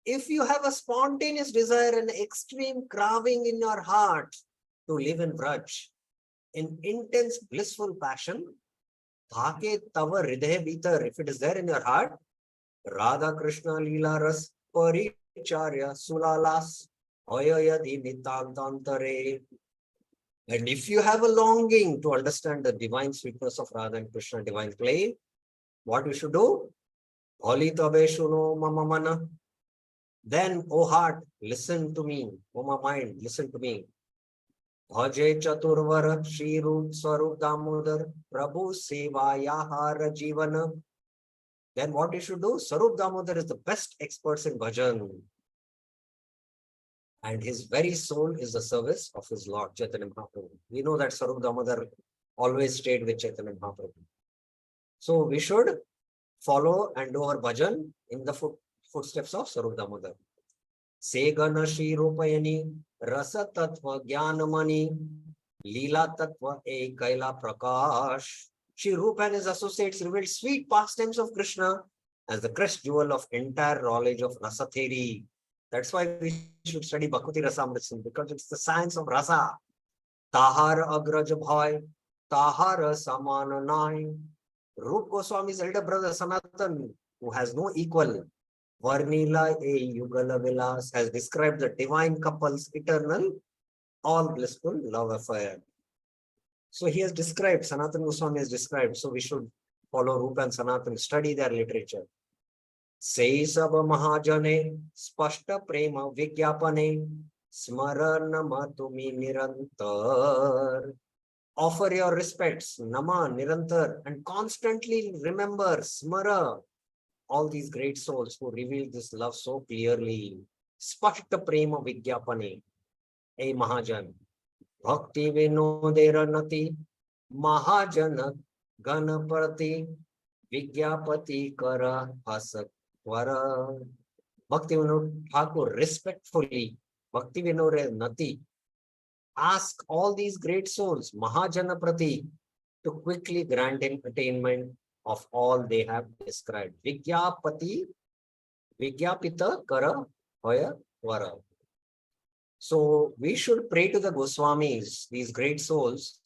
If you have a spontaneous desire and extreme craving in your heart to live in Vraj, in intense blissful passion, Dhake Tava Hridaya Bhitar, if it is there in your heart, Radha Krishna Leela Ras Paricharya Sulalas Hoyayadi Nitantantare. And if you have a longing to understand the divine sweetness of Radha and Krishna divine play, what you should do? Holi Tabe Shuno Mama Mana. Then, O heart, listen to me. O my mind, listen to me. Bhaje Chaturvara Shri Roop Swarup Damodar Prabhu Sevayahara Jivana. Then what you should do? Swarup Damodar is the best experts in bhajan. And his very soul is the service of his Lord, Chaitanya Mahaprabhu. We know that Swarup Damodar always stayed with Chaitanya Mahaprabhu. So we should follow and do our bhajan in the footsteps of Swarup Damodar. Segana Shri Rupayani Rasa Tattva Jnanamani Leela Tattva Ekaila Prakash. Shri Rupa and his associates revealed sweet pastimes of Krishna as the crest jewel of entire knowledge of rasa theory. That's why we should study Bhakti Rasamrita, because it's the science of rasa. Tahar Agraj Bhai, Tahar Samananai. Rup Goswami's elder brother Sanatan, who has no equal, Varnila A Yugala Vilas, has described the divine couple's eternal, all blissful love affair. So he has described, Sanatan Goswami has described, so we should follow Rupa and Sanatan, study their literature. Sei Saba Mahajane, Spashta Prema Vigyapane, Smarana Matumi Nirantar. Offer your respects, Nama, Nirantar, and constantly remember, Smara, all these great souls who reveal this love so clearly. Spashta Prema Vigyapane, A Mahajan. Bhakti Vinoderanati, Mahajana Ganapati, Vigyapati Kara Hasatvara. Bhakti Vinod Thakur respectfully, Bhakti Vinoderanati, ask all these great souls, Mahajana Prati, to quickly grant him attainment of all they have described. Vigyapati, Vigyapita Kara Hoya Vara. So we should pray to the Goswamis, these great souls,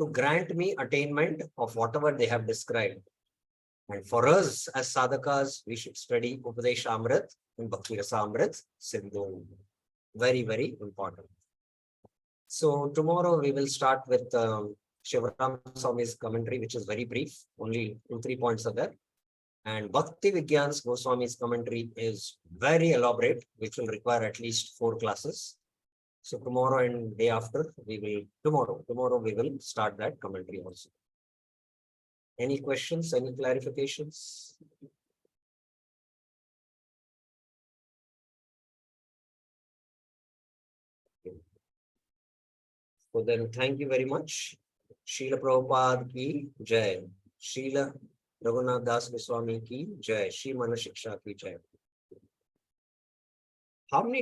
to grant me attainment of whatever they have described. And for us as sadhakas, we should study Upadesha Amrit and Bhakti Rasa Amrit Sindhu. Very, very important. So tomorrow we will start with Shivaram Swami's commentary, which is very brief. Only 2-3 points are there. And Bhakti Vigyan's Goswami's commentary is very elaborate, which will require at least 4 classes. So tomorrow and day after, tomorrow we will start that commentary also. Any questions, any clarifications? Okay. So then thank you very much. Srila Prabhupada ki jai. Srila Raghunath Das Goswami ki jai. Shri Manah Shiksha ki jai. How many